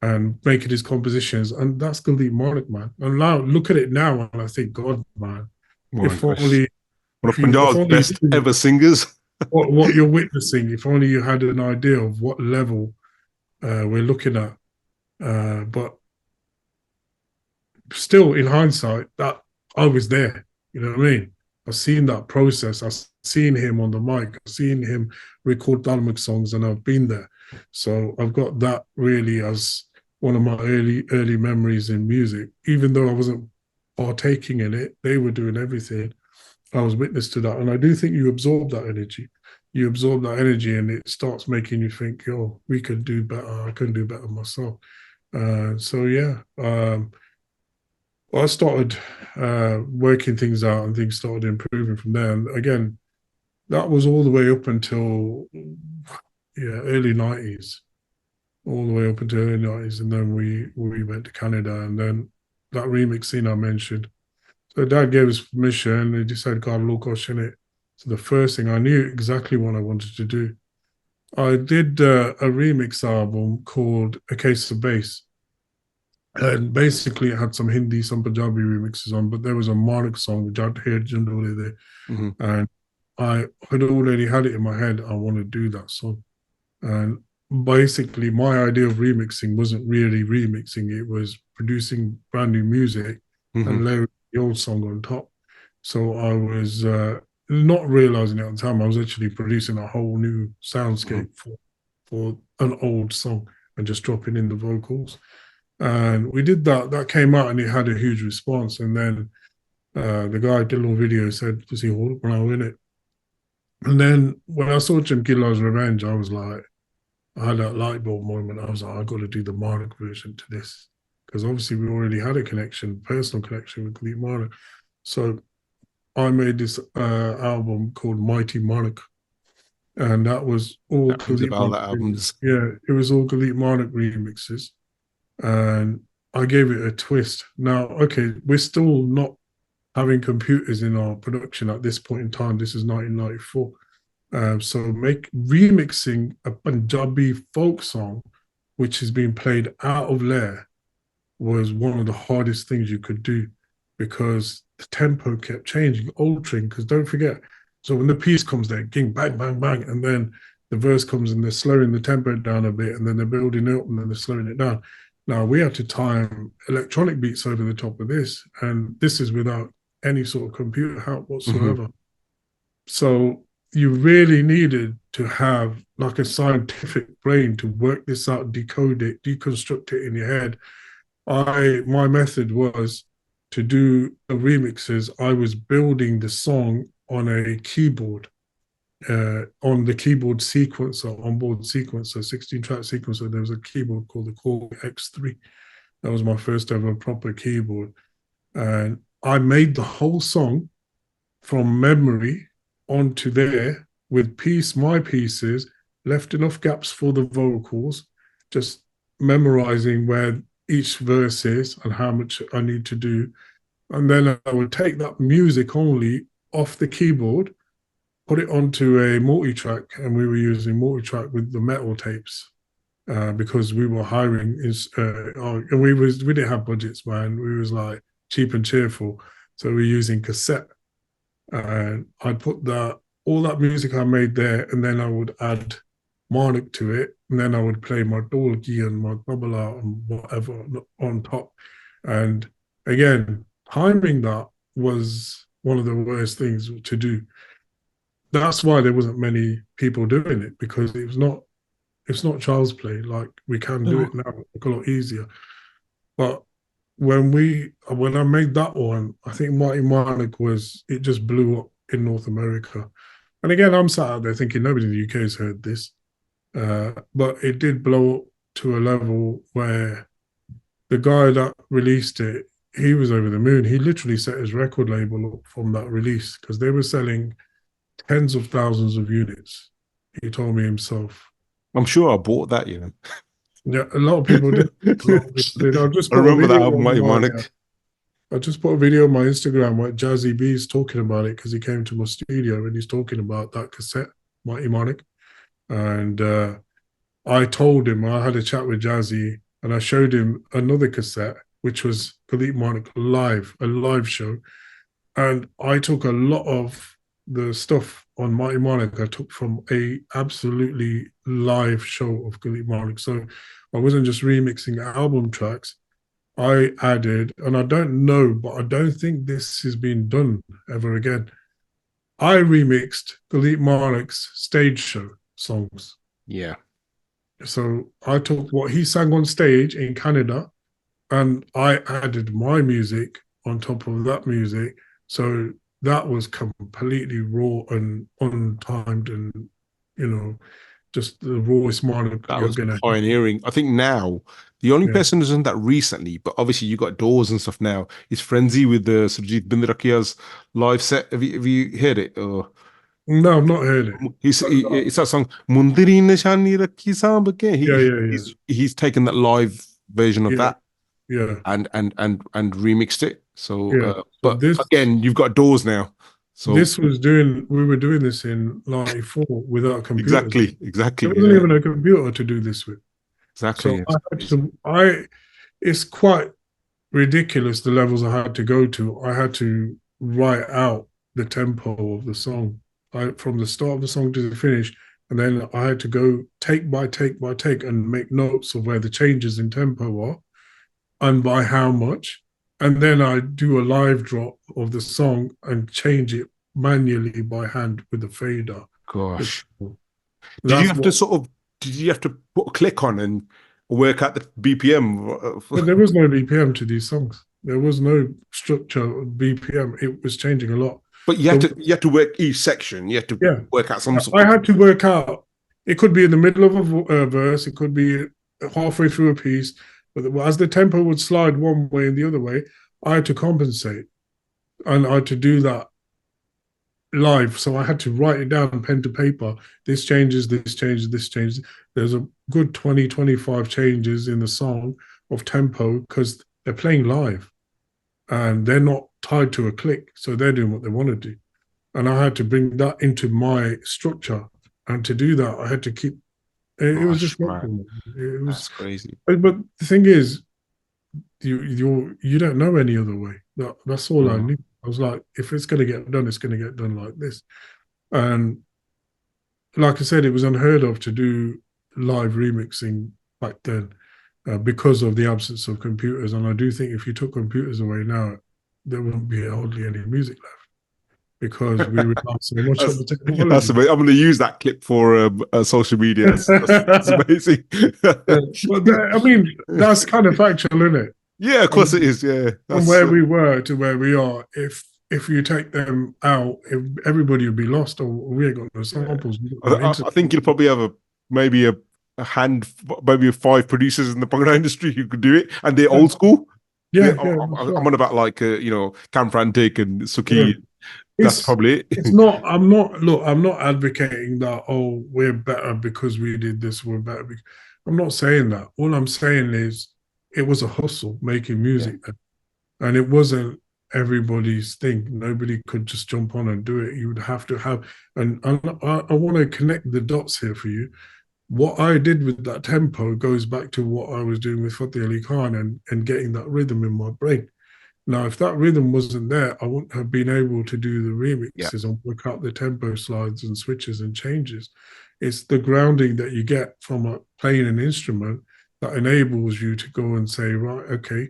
Speaker 2: and making his compositions. And that's Kuldeep Malik, man. And now look at it now, and I think, God, man,
Speaker 1: Oh my
Speaker 2: if
Speaker 1: gosh.
Speaker 2: only
Speaker 1: One of
Speaker 2: if
Speaker 1: Punjab's
Speaker 2: only
Speaker 1: best ever singers.
Speaker 2: what you're witnessing, if only you had an idea of what level we're looking at. But still, in hindsight, that I was there. You know what I mean? I've seen that process. I've seen him on the mic. I've seen him record Dharmic songs, and I've been there. So I've got that really as one of my early memories in music. Even though I wasn't partaking in it, they were doing everything. I was witness to that, and I do think you absorb that energy. You absorb that energy, and it starts making you think, "Yo, we could do better. I can do better myself." So yeah, I started working things out, and things started improving from there. And again, that was all the way up until early '90s, all the way up until early '90s, and then we went to Canada, and then that remix scene I mentioned. So Dad gave us permission, and he decided to look in it. So the first thing I knew exactly what I wanted to do. I did a remix album called A Case of Bass. And basically, it had some Hindi, some Punjabi remixes on, but there was a Manik song, Jat Hai Jandole De.
Speaker 1: Mm-hmm.
Speaker 2: And I had already had it in my head, I want to do that song. And basically, my idea of remixing wasn't really remixing, it was producing brand new music
Speaker 1: Mm-hmm.
Speaker 2: and layering the old song on top. So I was not realizing it at the time, I was actually producing a whole new soundscape for an old song and just dropping in the vocals. And we did that. That came out and it had a huge response. And then the guy did a little video, said, "Does he hold now in it?" And then when I saw Chimkila's Revenge, I was like, I had that light bulb moment. I was like, I got to do the Marnik version to this. Because obviously we already had a connection, personal connection with Khalid Marnik. So I made this album called Mighty Marnik. And that was all
Speaker 1: That rings a
Speaker 2: Khalid
Speaker 1: bell, that
Speaker 2: Marnik.
Speaker 1: album's.
Speaker 2: Yeah, it was all Khalid Marnik remixes. And I gave it a twist. Now, okay, we're still not having computers in our production at this point in time. This is 1994. So remixing a Punjabi folk song, which is being played out of layer, was one of the hardest things you could do because the tempo kept changing, altering. Because don't forget, so when the piece comes there, ging, bang, bang, bang, and then the verse comes and they're slowing the tempo down a bit, and then they're building it up and then they're slowing it down. Now we had to time electronic beats over the top of this, and this is without any sort of computer help whatsoever. Mm-hmm. So you really needed to have like a scientific brain to work this out, decode it, deconstruct it in your head. My method was to do the remixes. I was building the song on a keyboard, on the keyboard sequencer, onboard sequencer, 16-track sequencer. There was a keyboard called the Core X3. That was my first ever proper keyboard. And I made the whole song from memory onto there with my pieces, left enough gaps for the vocals, just memorizing where each verse is and how much I need to do. And then I would take that music only off the keyboard, put it onto a multi-track, and we were using multi-track with the metal tapes because we were hiring and we didn't have budgets, man. We was like cheap and cheerful. So we were using cassette. And I'd put all that music I made there, and then I would add Marnik to it, and then I would play my dolgi and my tabla and whatever on top. And again, timing that was one of the worst things to do. That's why there wasn't many people doing it, because it's not child's play. Like we can do it now, a lot easier. But when I made that one, I think Mighty Marnik it just blew up in North America. And again, I'm sat out there thinking nobody in the UK has heard this. But it did blow up to a level where the guy that released it, he was over the moon. He literally set his record label up from that release because they were selling tens of thousands of units. He told me himself.
Speaker 1: I'm sure I bought that, you know.
Speaker 2: Yeah, a lot of people did. A lot of people did. I just
Speaker 1: I
Speaker 2: put a
Speaker 1: remember that
Speaker 2: video
Speaker 1: album,
Speaker 2: on
Speaker 1: Mighty
Speaker 2: my.
Speaker 1: Manic.
Speaker 2: I just put a video on my Instagram where Jazzy B's talking about it because he came to my studio and he's talking about that cassette, Mighty Manic. And I told him, I had a chat with Jazzy and I showed him another cassette, which was Khalid Manic Live, a live show. And I took a lot of the stuff on Mighty Manic I took from a absolutely live show of Khalid Manic. So I wasn't just remixing album tracks. I added, and I don't know, but I don't think this has been done ever again. I remixed Khalid Malik's stage show songs.
Speaker 1: Yeah.
Speaker 2: So I took what he sang on stage in Canada and I added my music on top of that music. So that was completely raw and untimed and, you know, just the rawest mind
Speaker 1: That
Speaker 2: you're
Speaker 1: was
Speaker 2: going to hear.
Speaker 1: pioneering. I think now the only
Speaker 2: Yeah.
Speaker 1: person who's done that recently, but obviously you got Doors and stuff now, is Frenzy with the Surjit Bindarakia's live set. Have you heard it? Or
Speaker 2: No, I've not heard it.
Speaker 1: it's that song Mundiri Nishani Rakhi Saab ke.
Speaker 2: Yeah,
Speaker 1: He,
Speaker 2: yeah, yeah.
Speaker 1: he's taken that live version of
Speaker 2: Yeah,
Speaker 1: that
Speaker 2: yeah,
Speaker 1: and remixed it. So
Speaker 2: yeah. So
Speaker 1: but again, you've got Doors now. So
Speaker 2: we were doing this in 94 without computers.
Speaker 1: exactly,
Speaker 2: There wasn't
Speaker 1: yeah.
Speaker 2: even a computer to do this with.
Speaker 1: Exactly.
Speaker 2: So
Speaker 1: It's crazy.
Speaker 2: it's quite ridiculous the levels I had to go to. I had to write out the tempo of the song from the start of the song to the finish. And then I had to go take by take by take and make notes of where the changes in tempo are and by how much. And then I do a live drop of the song and change it manually by hand with the fader.
Speaker 1: Gosh. Did you
Speaker 2: That's
Speaker 1: have to
Speaker 2: what.
Speaker 1: sort of did you have to put a click on and work out the BPM?
Speaker 2: But there was no BPM to these songs. There was no structure of BPM. It was changing a lot.
Speaker 1: But
Speaker 2: So
Speaker 1: you had to work each section. You had to
Speaker 2: yeah,
Speaker 1: work out some sort
Speaker 2: I
Speaker 1: of
Speaker 2: had to work out. It could be in the middle of a verse. It could be halfway through a piece. But as the tempo would slide one way and the other way, I had to compensate, and I had to do that live. So I had to write it down pen to paper. This changes, this changes, this changes. There's a good 20, 25 changes in the song of tempo because they're playing live and they're not tied to a click. So they're doing what they want to do. And I had to bring that into my structure. And to do that, I had to keep it was
Speaker 1: gosh,
Speaker 2: just
Speaker 1: man.
Speaker 2: it was
Speaker 1: That's crazy.
Speaker 2: but the thing is, you don't know any other way. That's all I
Speaker 1: Mm.
Speaker 2: knew. I was like, if it's gonna get done, it's gonna get done like this. And like I said, it was unheard of to do live remixing back then because of the absence of computers. And I do think if you took computers away now, there wouldn't be hardly any music left because we rely so much on
Speaker 1: That's
Speaker 2: the
Speaker 1: that's
Speaker 2: technology.
Speaker 1: amazing. I'm going to use that clip for social media. That's amazing.
Speaker 2: Yeah. But I mean, that's kind of factual, isn't it?
Speaker 1: Yeah, of
Speaker 2: I
Speaker 1: course it
Speaker 2: mean,
Speaker 1: is. Yeah,
Speaker 2: from
Speaker 1: that's
Speaker 2: where we were to where we are, if you take them out, if everybody would be lost, or we ain't got no
Speaker 1: yeah.
Speaker 2: samples, we got no
Speaker 1: I
Speaker 2: internet.
Speaker 1: think you'll probably have maybe a hand, maybe five producers in the Bangla industry who could do it, and they're
Speaker 2: Yeah,
Speaker 1: old school.
Speaker 2: yeah, yeah, that's
Speaker 1: I'm
Speaker 2: right.
Speaker 1: on about like Cam Frantic and
Speaker 2: Yeah.
Speaker 1: Suki. That's
Speaker 2: It's
Speaker 1: probably
Speaker 2: it's
Speaker 1: it.
Speaker 2: not. I'm not. Look, I'm not advocating that. Oh, we're better because we did this. We're better. I'm not saying that. All I'm saying is it was a hustle making
Speaker 1: Yeah,
Speaker 2: music, and it wasn't everybody's thing. Nobody could just jump on and do it. You would have to have. And I want to connect the dots here for you. What I did with that tempo goes back to what I was doing with Fatih Ali Khan and getting that rhythm in my brain. Now, if that rhythm wasn't there, I wouldn't have been able to do the
Speaker 1: yeah,
Speaker 2: remixes and work out the tempo slides and switches and changes. It's the grounding that you get from playing an instrument that enables you to go and say, right, okay.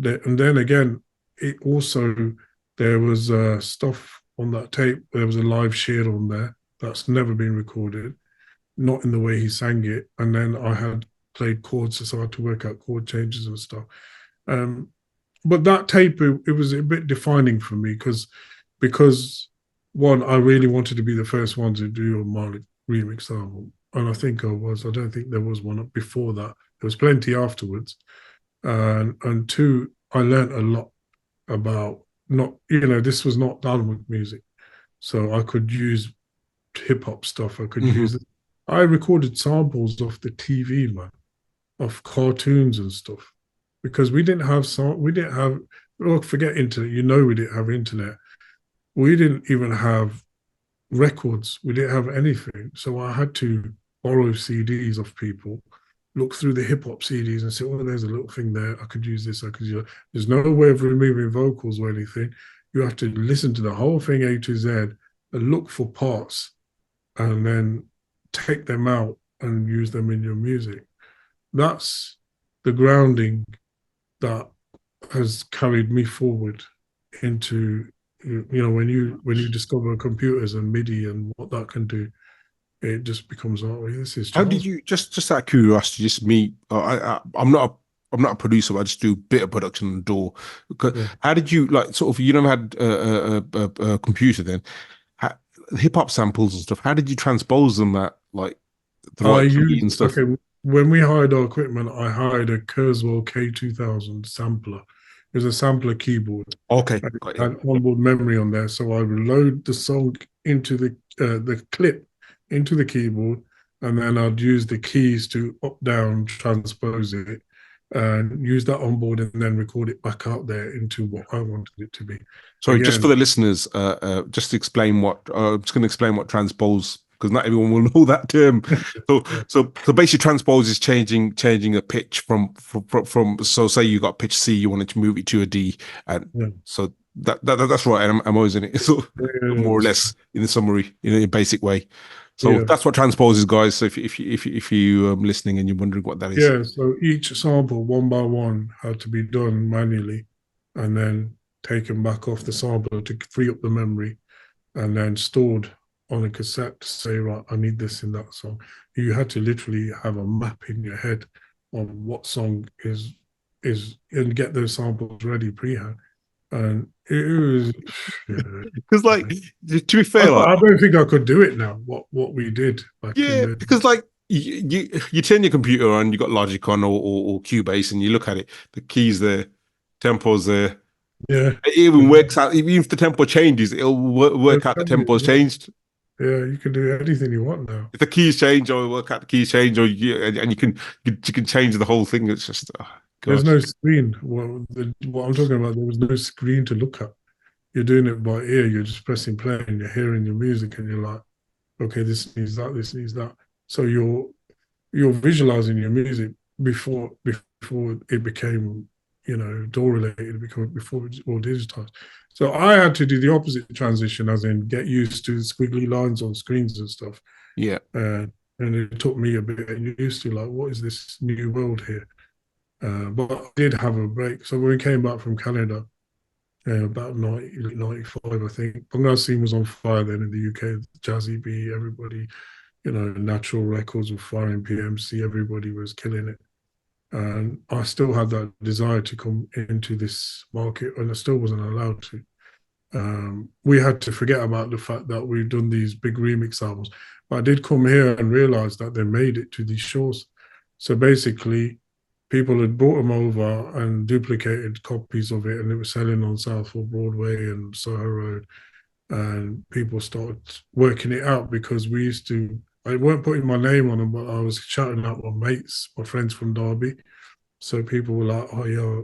Speaker 2: And then again, it also, there was stuff on that tape. There was a live share on there that's never been recorded, not in the way he sang it. And then I had played chords, so I had to work out chord changes and stuff. Um, but that tape, it was a bit defining for me because one, I really wanted to be the first one to do a Malik remix album, and I think I was. I don't think there was one before that. There was plenty afterwards, and two, I learned a lot about not, this was not done music. So I could use hip hop stuff. I could
Speaker 1: Hmm.
Speaker 2: use it. I recorded samples of the TV, man, of cartoons and stuff. Because we didn't have, well, forget internet, we didn't have internet. We didn't even have records. We didn't have anything. So I had to borrow CDs of people, look through the hip hop CDs and say, oh, there's a little thing there. I could use this. I could use it. There's no way of removing vocals or anything. You have to listen to the whole thing A to Z and look for parts and then take them out and use them in your music. That's the grounding that has carried me forward into, when you discover computers and MIDI and what that can do, it just becomes, oh, this is
Speaker 1: How did
Speaker 2: Charles.
Speaker 1: you just out of curiosity, just me? I'm not a producer, but I just do a bit of production on the door.
Speaker 2: Yeah.
Speaker 1: How did you like sort of? You never had a computer then. How, hip hop samples and stuff. How did you transpose them at like the
Speaker 2: I
Speaker 1: right key
Speaker 2: used,
Speaker 1: and stuff?
Speaker 2: okay, when we hired our equipment, I hired a Kurzweil K2000 sampler. It was a sampler keyboard
Speaker 1: Okay,
Speaker 2: and it
Speaker 1: got you.
Speaker 2: had onboard memory on there. So I would load the song into the clip into the keyboard, and then I'd use the keys to up down transpose it and use that onboard and then record it back out there into what I wanted it to be.
Speaker 1: Sorry, just for
Speaker 2: Again,
Speaker 1: the listeners, just to explain what I'm just going to explain what transpose because not everyone will know that term. So,
Speaker 2: yeah,
Speaker 1: so basically, transpose is changing a pitch from. So, say you got pitch C, you wanted to move it to a D, and
Speaker 2: yeah,
Speaker 1: so that's right. I'm always in it. So, more or
Speaker 2: yeah,
Speaker 1: less in the summary, in a basic way. So
Speaker 2: yeah.
Speaker 1: that's what transpose is, guys. So if you listening and you're wondering what that is,
Speaker 2: Yeah, so each sample one by one had to be done manually and then taken back off the sampler to free up the memory and then stored on a cassette to say, right, I need this in that song. You had to literally have a map in your head on what song is and get those samples ready pre-hand. And it was,
Speaker 1: because like to be
Speaker 2: I,
Speaker 1: fair, like
Speaker 2: I don't think I could do it now. What we did back in
Speaker 1: yeah,
Speaker 2: the,
Speaker 1: because like you turn your computer on, you got Logic on or Cubase, and you look at it, the keys there, tempo's there.
Speaker 2: yeah,
Speaker 1: It even works out. Even if the tempo changes, it'll work out the tempo's
Speaker 2: yeah.
Speaker 1: changed.
Speaker 2: Yeah, you can do anything you want now.
Speaker 1: If the keys change, or work out the keys change, or and you can change the whole thing. It's just oh,
Speaker 2: There's
Speaker 1: gosh,
Speaker 2: no screen. What I'm talking about, there was no screen to look at. You're doing it by ear. You're just pressing play and you're hearing your music, and you're like, okay, this needs that, this needs that. So you're visualizing your music before it became door related, before it was all digitized. So I had to do the opposite transition, as in get used to squiggly lines on screens and stuff.
Speaker 1: yeah.
Speaker 2: And it took me a bit used to, like, what is this new world here? But I did have a break. So when we came back from Canada, about 95, I think, Bangla scene was on fire then in the UK. Jazzy B, everybody, Natural Records were firing, PMC, everybody was killing it. And I still had that desire to come into this market, and I still wasn't allowed to. We had to forget about the fact that we've done these big remix albums. But I did come here and realize that they made it to these shows. So basically, people had brought them over and duplicated copies of it, and it was selling on Southall Broadway and Soho Road. And people started working it out because we used to. I weren't putting my name on them, but I was shouting out my mates, my friends from Derby. So people were like, "Oh yeah,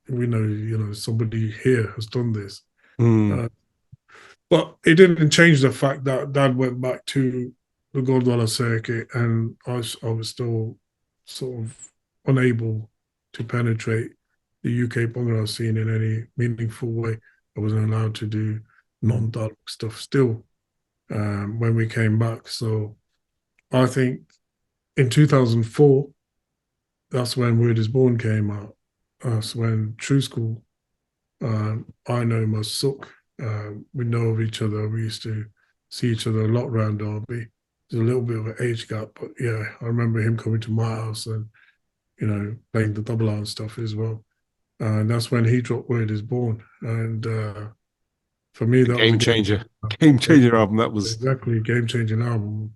Speaker 2: we know, somebody here has done this."
Speaker 1: Mm.
Speaker 2: Uh, but it didn't change the fact that Dad went back to the Goldwalla circuit, and I was still sort of unable to penetrate the UK bungalow scene in any meaningful way. I wasn't allowed to do non-dialogue stuff still when we came back. So I think in 2004, that's when Word is Born came out. That's when True School, I know my Sook. We know of each other. We used to see each other a lot around Derby. There's a little bit of an age gap, but yeah, I remember him coming to my house and playing the double R and stuff as well. And that's when he dropped Word is Born. And for me,
Speaker 1: The
Speaker 2: that was a
Speaker 1: game
Speaker 2: game
Speaker 1: changer,
Speaker 2: changer.
Speaker 1: game
Speaker 2: Game,
Speaker 1: changer album. That was
Speaker 2: exactly, game changing album.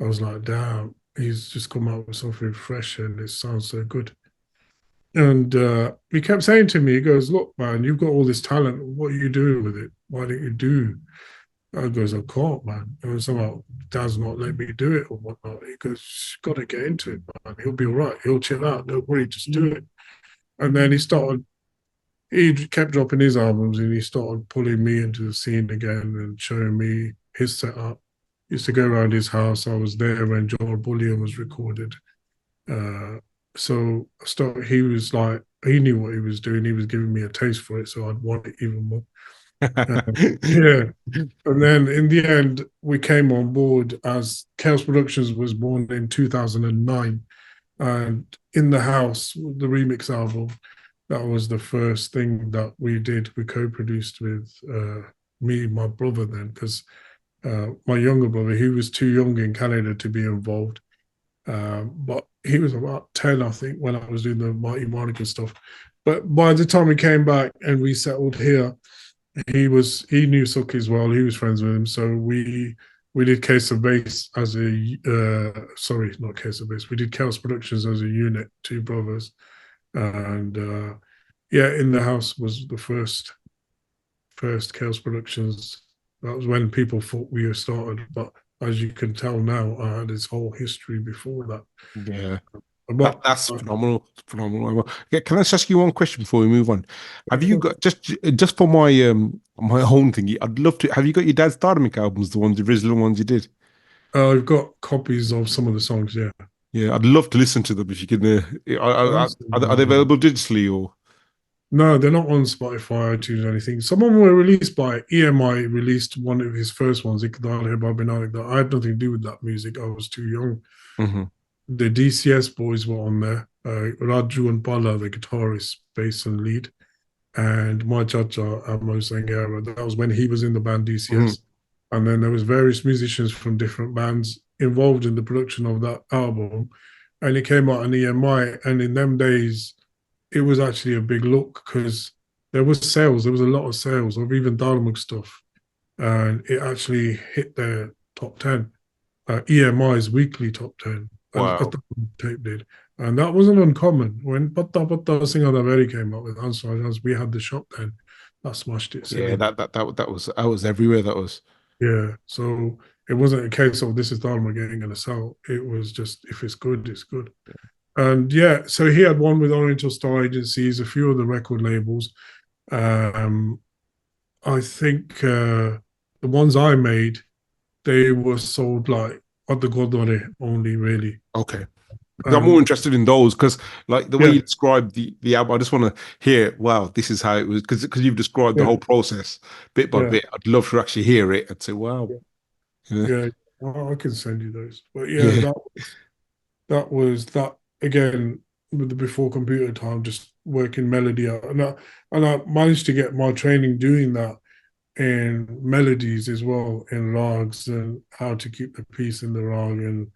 Speaker 2: I was like, damn, he's just come out with something fresh and it sounds so good. And he kept saying to me, he goes, "Look, man, you've got all this talent. What are you doing with it? Why don't you do?" I goes, "I can't, man." It was about Dad's not let me do it or whatnot. He goes, "Got to get into it, man. He'll be all right. He'll chill out. Don't worry, just do it." And then he kept dropping his albums and he started pulling me into the scene again and showing me his setup. Used to go around his house. I was there when Joel Bullion was recorded. Uh, so he was like, he knew what he was doing. He was giving me a taste for it, so I'd want it even more. Uh, yeah. And then in the end, we came on board as Kaos Productions was born in 2009. And In the House, the remix album, that was the first thing that we did. We co-produced with me, my brother then, because my younger brother, he was too young in Canada to be involved. But he was about 10, I think, when I was doing the Mighty Monica stuff. But by the time we came back and we settled here, he knew Suki as well. He was friends with him. So we did Case of Base as a sorry, not Case of Base. We did Chaos Productions as a unit, two brothers. And yeah, In the House was the first Chaos Productions. That was when people thought we were started, but as you can tell now, I had this whole history before that.
Speaker 1: Yeah.
Speaker 2: But
Speaker 1: That's phenomenal, phenomenal. Yeah, can I just ask you one question before we move on? Have you got just for my own thingy? I'd love to. Have you got your dad's Dharmic albums, the original ones you did?
Speaker 2: I've got copies of some of the songs. Yeah,
Speaker 1: Yeah, I'd love to listen to them if you can. Are they available digitally or?
Speaker 2: no, they're not on Spotify, iTunes, or anything. Some of them were released by EMI. Released one of his first ones, Iqdar Babinarik. That I had nothing to do with that music. I was too young.
Speaker 1: Hmm.
Speaker 2: The DCS boys were on there. Raju and Bala, the guitarist, bass and lead, and my chacha Amo Hayer. That was when he was in the band
Speaker 1: Hmm.
Speaker 2: DCS. And then there was various musicians from different bands involved in the production of that album. And it came out on EMI. And in them days, it was actually a big look because there was sales. There was a lot of sales of even Dharmic stuff. And it actually hit their top 10. EMI's weekly top 10, as
Speaker 1: Wow.
Speaker 2: the tape did. And that wasn't uncommon. When Patta Patta Singha Daveri came up with Answer, we had the shop then. That smashed it
Speaker 1: Yeah,
Speaker 2: silly.
Speaker 1: that was everywhere. That was.
Speaker 2: Yeah. So it wasn't a case of this is Dharma getting going to sell. It was just if it's good, it's good. And yeah, so he had one with Oriental Star Agencies, a few of the record labels. Um, I think the ones I made, they were sold like at the Godore only, really.
Speaker 1: Okay. I'm more
Speaker 2: And
Speaker 1: interested in those because, like, the way
Speaker 2: yeah,
Speaker 1: you described the album, I just want to hear, wow, this is how it was. Because you've described the
Speaker 2: yeah,
Speaker 1: whole process bit by
Speaker 2: yeah,
Speaker 1: bit. I'd love to actually hear it and say, wow.
Speaker 2: yeah,
Speaker 1: Yeah.
Speaker 2: yeah. I can send you those. But yeah,
Speaker 1: Yeah.
Speaker 2: that was that again with the before computer time, just working melody out, and I managed to get my training doing that in melodies as well, in rags and how to keep the piece in the rag and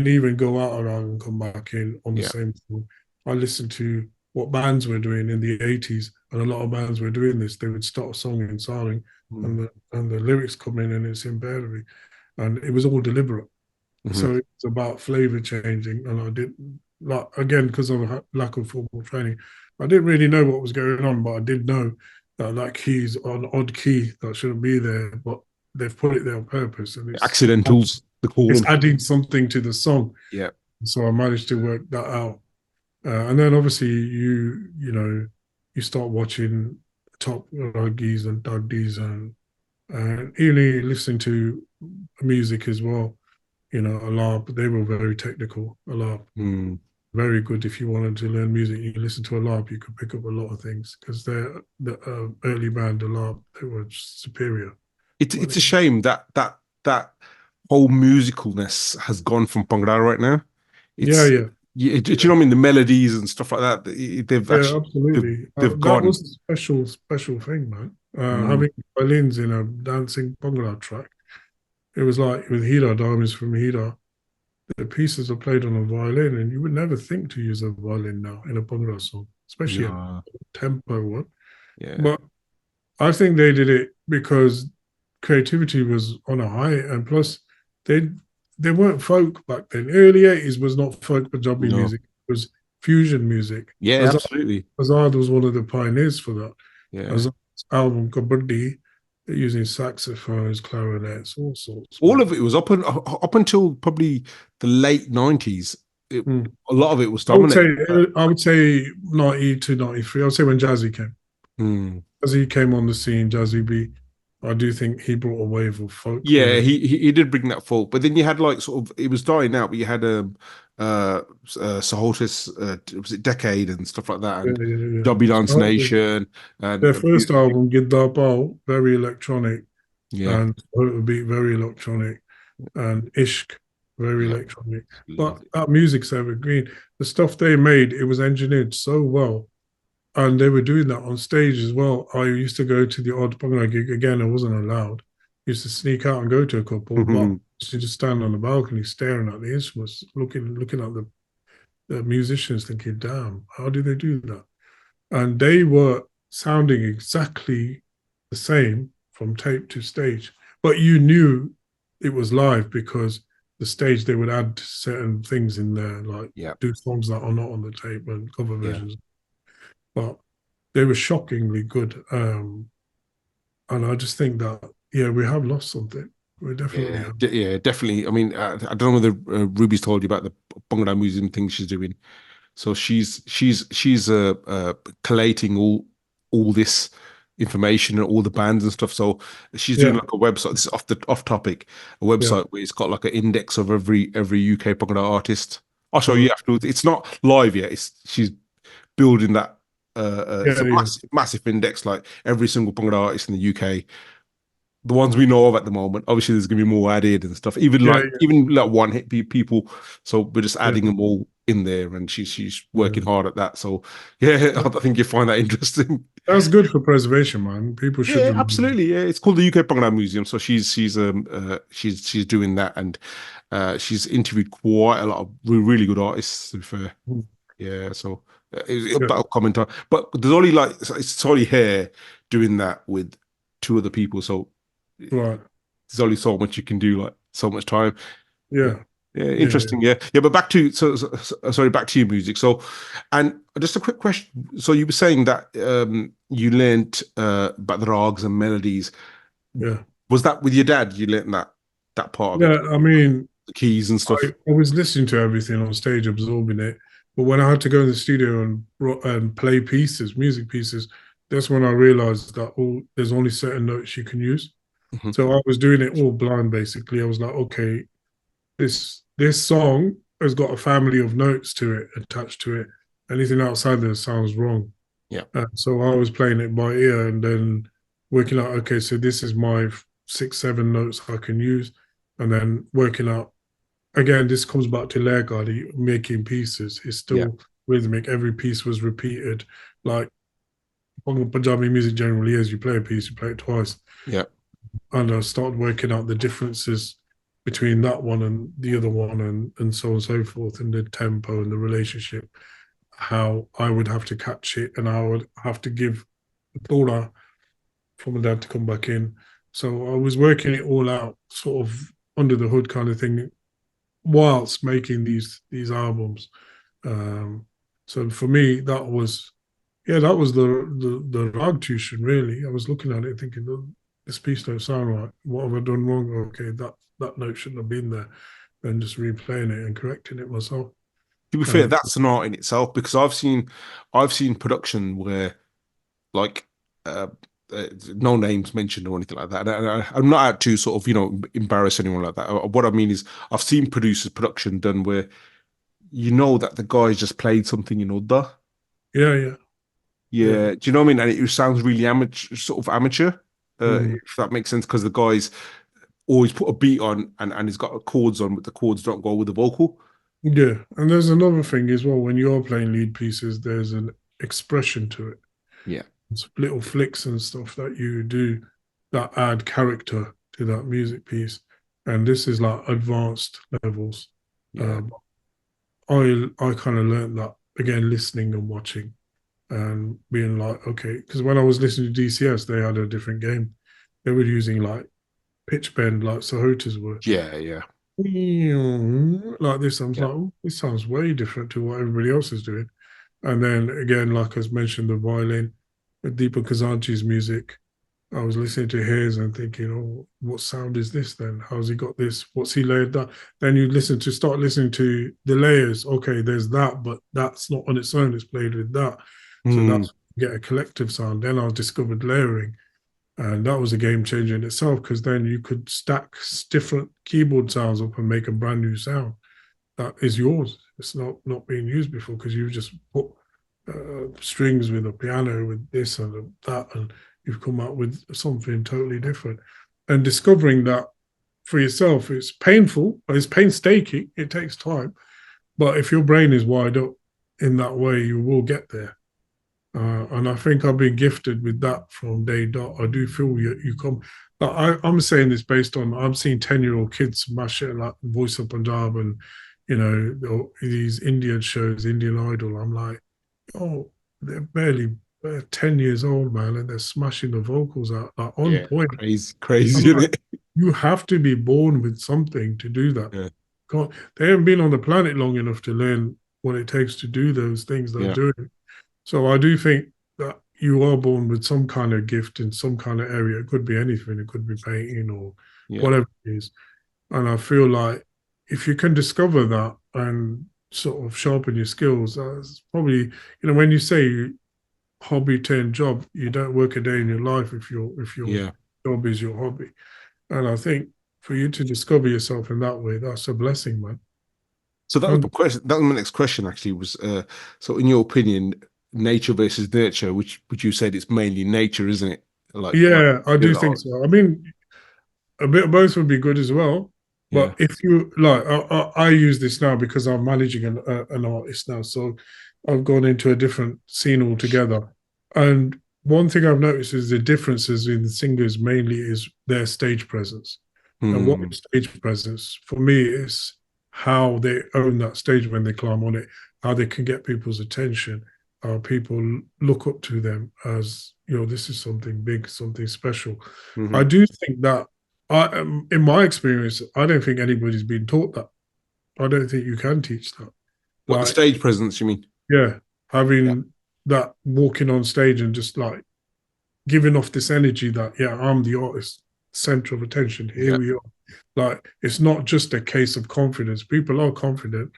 Speaker 2: even go out a rag and come back in on the
Speaker 1: Yeah.
Speaker 2: same thing. I listened to what bands were doing in the 80s, and a lot of bands were doing this. They would start a song in Saring
Speaker 1: Mm.
Speaker 2: and the lyrics come in and it's in Berry. And it was all deliberate.
Speaker 1: Mhm.
Speaker 2: So it's about flavor changing. And I didn't, like, again, because of a lack of formal training, I didn't really know what was going on, but I did know that that key is an odd key that shouldn't be there, but they've put it there on purpose. And
Speaker 1: Accidentals, they call
Speaker 2: it's
Speaker 1: them.
Speaker 2: adding something to the song.
Speaker 1: Yeah.
Speaker 2: So I managed to work that out. And then obviously you start watching top ruggies and duggies and even listening to music as well. Alarp, they were very technical. Alarp,
Speaker 1: Mm.
Speaker 2: very good if you wanted to learn music. You listen to Alarp, you could pick up a lot of things because they're the early band Alarp, they were superior.
Speaker 1: It's a shame that whole musicalness has gone from Bhangra right now.
Speaker 2: Yeah,
Speaker 1: It's
Speaker 2: yeah,
Speaker 1: do you
Speaker 2: yeah,
Speaker 1: know what I mean? The melodies and stuff like that. They've
Speaker 2: yeah,
Speaker 1: actually
Speaker 2: absolutely.
Speaker 1: they've
Speaker 2: That
Speaker 1: gone.
Speaker 2: was a special thing, man.
Speaker 1: Mm.
Speaker 2: Having violins in a dancing Bhangra track. It was like with Hira, Diamonds from Hira, the pieces are played on a violin, and you would never think to use a violin now in a Bhangra song, especially a
Speaker 1: No.
Speaker 2: tempo one.
Speaker 1: Yeah.
Speaker 2: But I think they did it because creativity was on a high, and plus they they weren't folk back then. Early 80s was not folk Punjabi
Speaker 1: No.
Speaker 2: music. It was fusion music.
Speaker 1: Yeah, absolutely.
Speaker 2: Azad was one of the pioneers for that.
Speaker 1: Yeah.
Speaker 2: Azad's album Kabaddi, using saxophones, clarinets, all sorts,
Speaker 1: All
Speaker 2: man.
Speaker 1: of it was up until probably the late 90s.
Speaker 2: Hmm.
Speaker 1: A lot of it was
Speaker 2: I would say
Speaker 1: dominated.
Speaker 2: I would say 90 to 93. I would say when Jazzy came.
Speaker 1: Mm.
Speaker 2: Jazzy came on the scene, Jazzy B. I do think he brought a wave of folk
Speaker 1: Yeah,
Speaker 2: really.
Speaker 1: he did bring that folk, but then you had like sort of it was dying out, but you had Sahotis, was it Decade and stuff like that,
Speaker 2: Yeah,
Speaker 1: and
Speaker 2: yeah, yeah.
Speaker 1: Dobby Dance
Speaker 2: So
Speaker 1: Nation and
Speaker 2: their first album, Gidda very electronic,
Speaker 1: yeah,
Speaker 2: and Beat, very electronic, and Ishq, very
Speaker 1: yeah,
Speaker 2: electronic. But
Speaker 1: lovely.
Speaker 2: that music's evergreen. The stuff they made, it was engineered so well. And they were doing that on stage as well. I used to go to the odd Bhangra gig. Again, I wasn't allowed. Used to sneak out and go to a couple, but to just stand on the balcony staring at the instruments, looking at the musicians, thinking, damn, how did they do that? And they were sounding exactly the same from tape to stage. But you knew it was live because the stage they would add certain things in there, like
Speaker 1: Yeah,
Speaker 2: do songs that are not on the tape and cover
Speaker 1: yeah.
Speaker 2: versions. But they were shockingly good. And I just think that, yeah, we have lost something. We definitely have.
Speaker 1: Yeah, definitely. I mean, I don't know whether Ruby's told you about the Bangla Museum thing she's doing. So she's collating all this information and all the bands and stuff. So she's doing
Speaker 2: Yeah,
Speaker 1: like a website. This is off topic, a
Speaker 2: yeah,
Speaker 1: website where it's got like an index of every UK Bangla artist. I'll show you
Speaker 2: right.
Speaker 1: afterwards. It's not live yet. She's building that. It's
Speaker 2: Yeah,
Speaker 1: a
Speaker 2: yeah,
Speaker 1: massive index, like every single Bangla artist in the UK, the ones we know of at the moment. Obviously, there's gonna be more added and stuff.
Speaker 2: yeah,
Speaker 1: Even like one hit people. So we're just
Speaker 2: yeah,
Speaker 1: adding them all in there, and she's
Speaker 2: yeah.
Speaker 1: working hard at that. So yeah,
Speaker 2: Yeah.
Speaker 1: I think you find that interesting.
Speaker 2: That's good for preservation, man. People should
Speaker 1: Yeah,
Speaker 2: remember.
Speaker 1: absolutely. Yeah, it's called the UK Bangla Museum. So she's doing that, and she's interviewed quite a lot of really good artists. To be fair, yeah. So
Speaker 2: Yeah,
Speaker 1: that'll comment on. But there's only like it's only her doing that with two other people. So
Speaker 2: right.
Speaker 1: there's only so much you can do, like so much time. Yeah,
Speaker 2: Yeah,
Speaker 1: yeah,
Speaker 2: yeah, yeah,
Speaker 1: interesting. Yeah, yeah. But back to sorry, back to your music. So, and just a quick question. So you were saying that you learnt about the rags and melodies.
Speaker 2: yeah.
Speaker 1: Was that with your dad? You learnt that part of it,
Speaker 2: Yeah, I mean,
Speaker 1: the keys and stuff.
Speaker 2: I was listening to everything on stage, absorbing it. But when I had to go in the studio and play pieces, music pieces, that's when I realized that there's only certain notes you can use.
Speaker 1: Mhm.
Speaker 2: So I was doing it all blind, basically. I was like, okay, this song has got a family of notes to it attached to it. Anything outside there sounds wrong.
Speaker 1: Yeah,
Speaker 2: So I was playing it by ear and then working out, okay, so this is my 6, 7 notes I can use, and then working out again. This comes back to Lergadi making pieces. It's
Speaker 1: yeah,
Speaker 2: still rhythmic. Every piece was repeated, like Punjabi music generally is. You play a piece, you play it twice,
Speaker 1: yeah,
Speaker 2: and I started working out the differences between that one and the other one, and so on and so forth, and the tempo and the relationship, how I would have to catch it, and I would have to give the Torah for my dad to come back in. So I was working it all out, sort of under the hood kind of thing, whilst making these albums. Um, so for me, that was that was the rag tuition really. I was looking at it thinking, "Oh, this piece don't sound right. What have I done wrong? Okay, that note shouldn't have been there." And just replaying it and correcting it myself.
Speaker 1: to be fair,
Speaker 2: Um,
Speaker 1: that's an art in itself because I've seen production where like uh, no names mentioned or anything like that. And I'm not out to sort of embarrass anyone like that. What I mean is I've seen producers production done where you know that the guys just played something in order.
Speaker 2: yeah, yeah, yeah.
Speaker 1: Yeah, do you know what I mean? And it sounds really amateur, sort of amateur,
Speaker 2: Mm.
Speaker 1: if that makes sense, because the guys always put a beat on and he's got chords on, but the chords don't go with the vocal.
Speaker 2: Yeah, and there's another thing as well. When you're playing lead pieces, there's an expression to it.
Speaker 1: Yeah,
Speaker 2: It's little flicks and stuff that you do that add character to that music piece. And this is like advanced levels.
Speaker 1: yeah,
Speaker 2: Um, I kind of learned that again, listening and watching and being like, okay, because when I was listening to DCS, they had a different game. They were using like pitch bend, like Sahotas were.
Speaker 1: yeah, yeah.
Speaker 2: like this. I was
Speaker 1: Yeah.
Speaker 2: like, oh, this sounds way different to what everybody else is doing. And then again, like I mentioned, the violin, with Deepak Kazanji's music, I was listening to his and thinking, oh, what sound is this then? How's he got this? What's he layered that? Then you start listening to the layers. Okay, there's that, but that's not on its own. It's played with that. So
Speaker 1: Mm,
Speaker 2: that's get a collective sound. Then I discovered layering. And that was a game changer in itself because then you could stack different keyboard sounds up and make a brand new sound that is yours. It's not being used before because you've just put strings with a piano with this and that, and you've come up with something totally different. And discovering that for yourself, it's painful, it's painstaking. It takes time, but if your brain is wired up in that way, you will get there. And I think I've been gifted with that from day dot. I do feel you come. I'm saying this based on I'm seeing 10-year-old kids smash it like Voice of Punjab and these Indian shows, Indian Idol. I'm like, oh, they're barely 10 years old, man, and they're smashing the vocals out like, on
Speaker 1: yeah.
Speaker 2: point.
Speaker 1: Crazy,
Speaker 2: I'm
Speaker 1: crazy, isn't
Speaker 2: like,
Speaker 1: it?
Speaker 2: you have to be born with something to do that.
Speaker 1: Yeah.
Speaker 2: God, they haven't been on the planet long enough to learn what it takes to do those things they're
Speaker 1: Yeah.
Speaker 2: doing. So I do think that you are born with some kind of gift in some kind of area. It could be anything. It could be painting or
Speaker 1: Yeah.
Speaker 2: whatever it is. And I feel like if you can discover that and sort of sharpen your skills, that's probably, when you say hobby turned job, you don't work a day in your life if your
Speaker 1: Yeah.
Speaker 2: job is your hobby. And I think for you to discover yourself in that way, that's a blessing, man.
Speaker 1: So that was
Speaker 2: And
Speaker 1: the question. That was my next question. Actually, was so in your opinion, nature versus nurture, which you said it's mainly nature, isn't it? Like
Speaker 2: yeah, I
Speaker 1: doing
Speaker 2: do
Speaker 1: the
Speaker 2: think
Speaker 1: art.
Speaker 2: so. I mean, a bit of both would be good as well.
Speaker 1: Yeah.
Speaker 2: But if you like, I use this now because I'm managing an artist now, so I've gone into a different scene altogether. And one thing I've noticed is the differences in singers mainly is their stage presence. And what
Speaker 1: Hmm.
Speaker 2: is stage presence for me is how they own that stage when they climb on it, how they can get people's attention, how people look up to them as this is something big, something special. I
Speaker 1: Hmm.
Speaker 2: do think that in my experience, I don't think anybody's been taught that. I don't think you can teach that.
Speaker 1: What the
Speaker 2: Like,
Speaker 1: stage presence? You mean?
Speaker 2: yeah,
Speaker 1: Yeah.
Speaker 2: having that walking on stage and just like giving off this energy that, yeah, I'm the artist, center of attention. Here
Speaker 1: Yeah.
Speaker 2: we are. Like, it's not just a case of confidence. People are confident,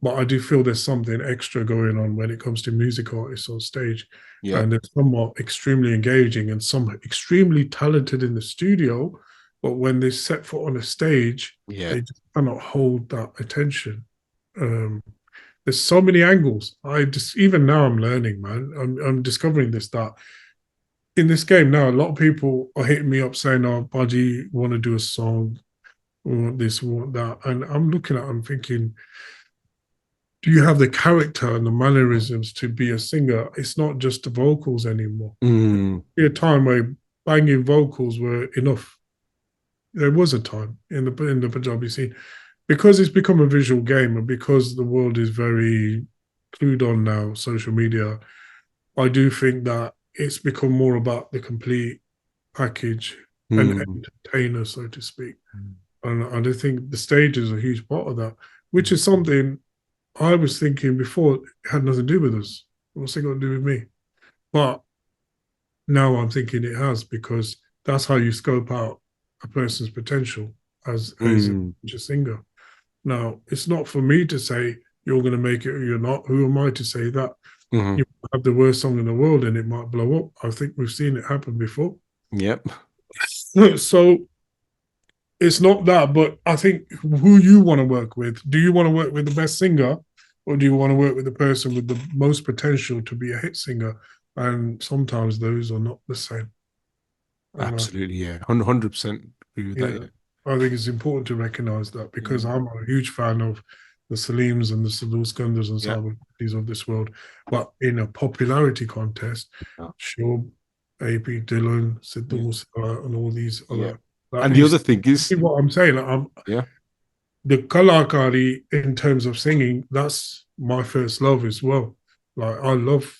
Speaker 2: but I do feel there's something extra going on when it comes to music artists on stage.
Speaker 1: Yeah.
Speaker 2: And there's some are extremely engaging and some extremely talented in the studio, but when they set foot on a stage,
Speaker 1: Yeah.
Speaker 2: they just cannot hold that attention. Um, there's so many angles. I just even now I'm learning, man. I'm discovering this that in this game now, a lot of people are hitting me up saying, "Oh, Budgie, want to do a song? We want this, we want that," and I'm looking at, I'm thinking, do you have the character and the mannerisms to be a singer? It's not just the vocals anymore.
Speaker 1: Mm.
Speaker 2: There was a time where banging vocals were enough. There was a time in the Punjabi scene because it's become a visual game and because the world is very clued on now, social media. I do think that it's become more about the complete package and
Speaker 1: Mm.
Speaker 2: entertainer, so to speak. And I do think the stage is a huge part of that, which is something I was thinking before it had nothing to do with us. What's it got to do with me? But now I'm thinking it has because that's how you scope out a person's potential as
Speaker 1: Mm.
Speaker 2: a singer. Now, it's not for me to say you're going to make it or you're not. Who am I to say that?
Speaker 1: Hmm.
Speaker 2: You have the worst song in the world and it might blow up. I think we've seen it happen before.
Speaker 1: Yep.
Speaker 2: So it's not that, but I think who you want to work with. Do you want to work with the best singer or do you want to work with the person with the most potential to be a hit singer? And sometimes those are not the same. And
Speaker 1: Absolutely. Yeah. 100% agree with that.
Speaker 2: yeah,
Speaker 1: Yeah.
Speaker 2: I think it's important to recognize that because
Speaker 1: Mm.
Speaker 2: I'm a huge fan of the Salims and the Sadhu Skandars and
Speaker 1: Yeah.
Speaker 2: Sabbaths of this world. But in a popularity contest,
Speaker 1: Yeah.
Speaker 2: sure, AP Dylan, Sidhu
Speaker 1: Yeah.
Speaker 2: Musa, and all these
Speaker 1: Yeah.
Speaker 2: other. Like,
Speaker 1: And the
Speaker 2: you
Speaker 1: other thing is,
Speaker 2: see what I'm saying? Like,
Speaker 1: yeah.
Speaker 2: the kalakari in terms of singing, that's my first love as well. Like I love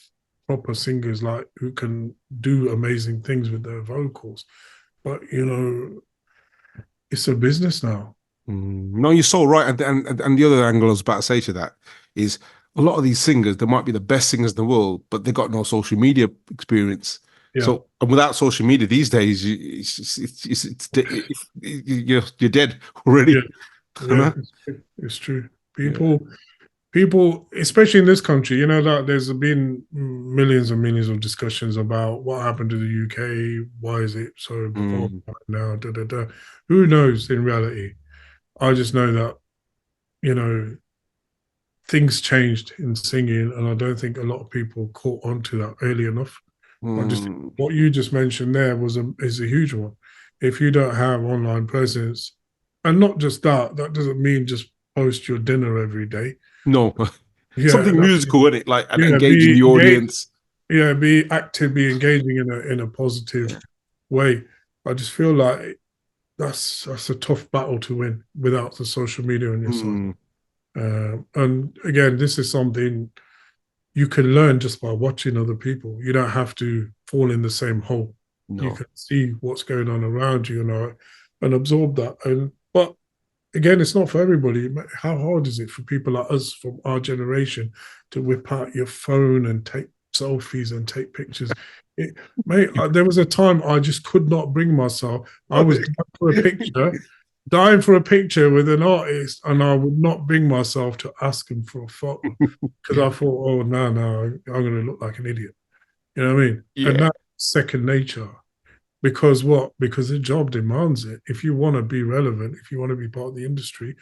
Speaker 2: proper singers like who can do amazing things with their vocals. But it's a business now.
Speaker 1: No, you're so right. And the other angle I was about to say to that is a lot of these singers, they might be the best singers in the world, but they got no social media experience.
Speaker 2: Yeah,
Speaker 1: So, and without social media these days, you're dead already.
Speaker 2: yeah,
Speaker 1: You
Speaker 2: yeah.
Speaker 1: know?
Speaker 2: It's true.
Speaker 1: Yeah.
Speaker 2: People, especially in this country, you know that there's been millions and millions of discussions about what happened to the UK. Why is it so poor
Speaker 1: Mm,
Speaker 2: now? Da, da, da. Who knows in reality? I just know that, you know, things changed in singing, and I don't think a lot of people caught on to that early enough. I just
Speaker 1: mm,
Speaker 2: what you just mentioned there is a huge one. If you don't have online presence, and not just that, that doesn't mean just post your dinner every day.
Speaker 1: no,
Speaker 2: Yeah,
Speaker 1: something
Speaker 2: that
Speaker 1: musical in it, like and
Speaker 2: yeah,
Speaker 1: engaging
Speaker 2: be
Speaker 1: the
Speaker 2: engaged,
Speaker 1: audience.
Speaker 2: yeah, be active, be engaging in a positive way. I just feel like that's a tough battle to win without the social media on your side.
Speaker 1: Mm,
Speaker 2: And again, this is something you can learn just by watching other people. You don't have to fall in the same hole. You
Speaker 1: no,
Speaker 2: can see what's going on around you, and absorb that. And but again, it's not for everybody. How hard is it for people like us from our generation to whip out your phone and take selfies and take pictures? Mate, there was a time I just could not bring myself. I was dying for a picture with an artist, and I would not bring myself to ask him for a photo because I thought, oh no, no, I'm going to look like an idiot. You know what I mean? And
Speaker 1: yeah,
Speaker 2: that's second nature. Because what? Because the job demands it. If you want to be relevant, if you want to be part of the industry,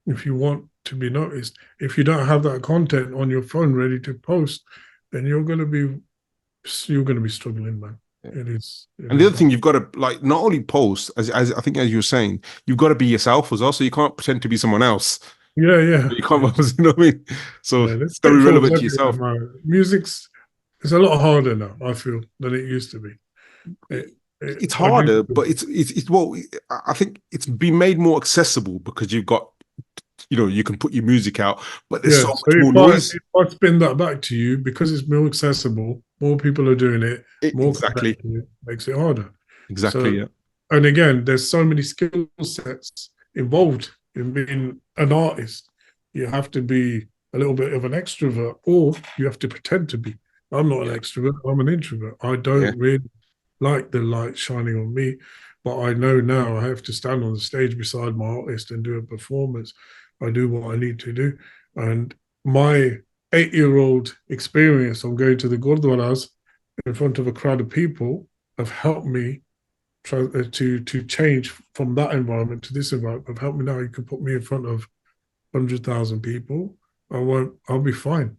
Speaker 2: if you want to be noticed, if you don't have that content on your phone ready to post, then you're going to be struggling, man.
Speaker 1: yeah.
Speaker 2: It
Speaker 1: And the
Speaker 2: is
Speaker 1: other
Speaker 2: that.
Speaker 1: thing you've got to like not only post as I think as you were saying, you've got to be yourself as well. So you can't pretend to be someone else.
Speaker 2: Yeah, yeah,
Speaker 1: You can't, you know what I mean? So
Speaker 2: yeah. There's
Speaker 1: it's got to be
Speaker 2: pitfalls
Speaker 1: relevant to
Speaker 2: everywhere,
Speaker 1: yourself.
Speaker 2: man. Music's it's a lot harder now. I feel than it used to be. It,
Speaker 1: It's
Speaker 2: I do.
Speaker 1: harder, but it's well, I think it's been made more accessible because you've got, you can put your music out, but there's so
Speaker 2: Yeah. So
Speaker 1: much more noise.
Speaker 2: if I spin that back to you, because it's more accessible, more people are doing it, more
Speaker 1: Exactly,
Speaker 2: competitive, makes it harder.
Speaker 1: exactly,
Speaker 2: So,
Speaker 1: yeah,
Speaker 2: and again, there's so many skill sets involved in being an artist. You have to be a little bit of an extrovert, or you have to pretend to be. I'm not an
Speaker 1: yeah,
Speaker 2: extrovert. I'm an introvert. I
Speaker 1: yeah.
Speaker 2: don't really like the light shining on me, but I know now I have to stand on the stage beside my artist and do a performance. I do what I need to do, and my 8-year-old experience of going to the gurdwaras in front of a crowd of people have helped me to change from that environment to this environment. Have helped me now. You can put me in front of 100,000 people. I won't. I'll be fine.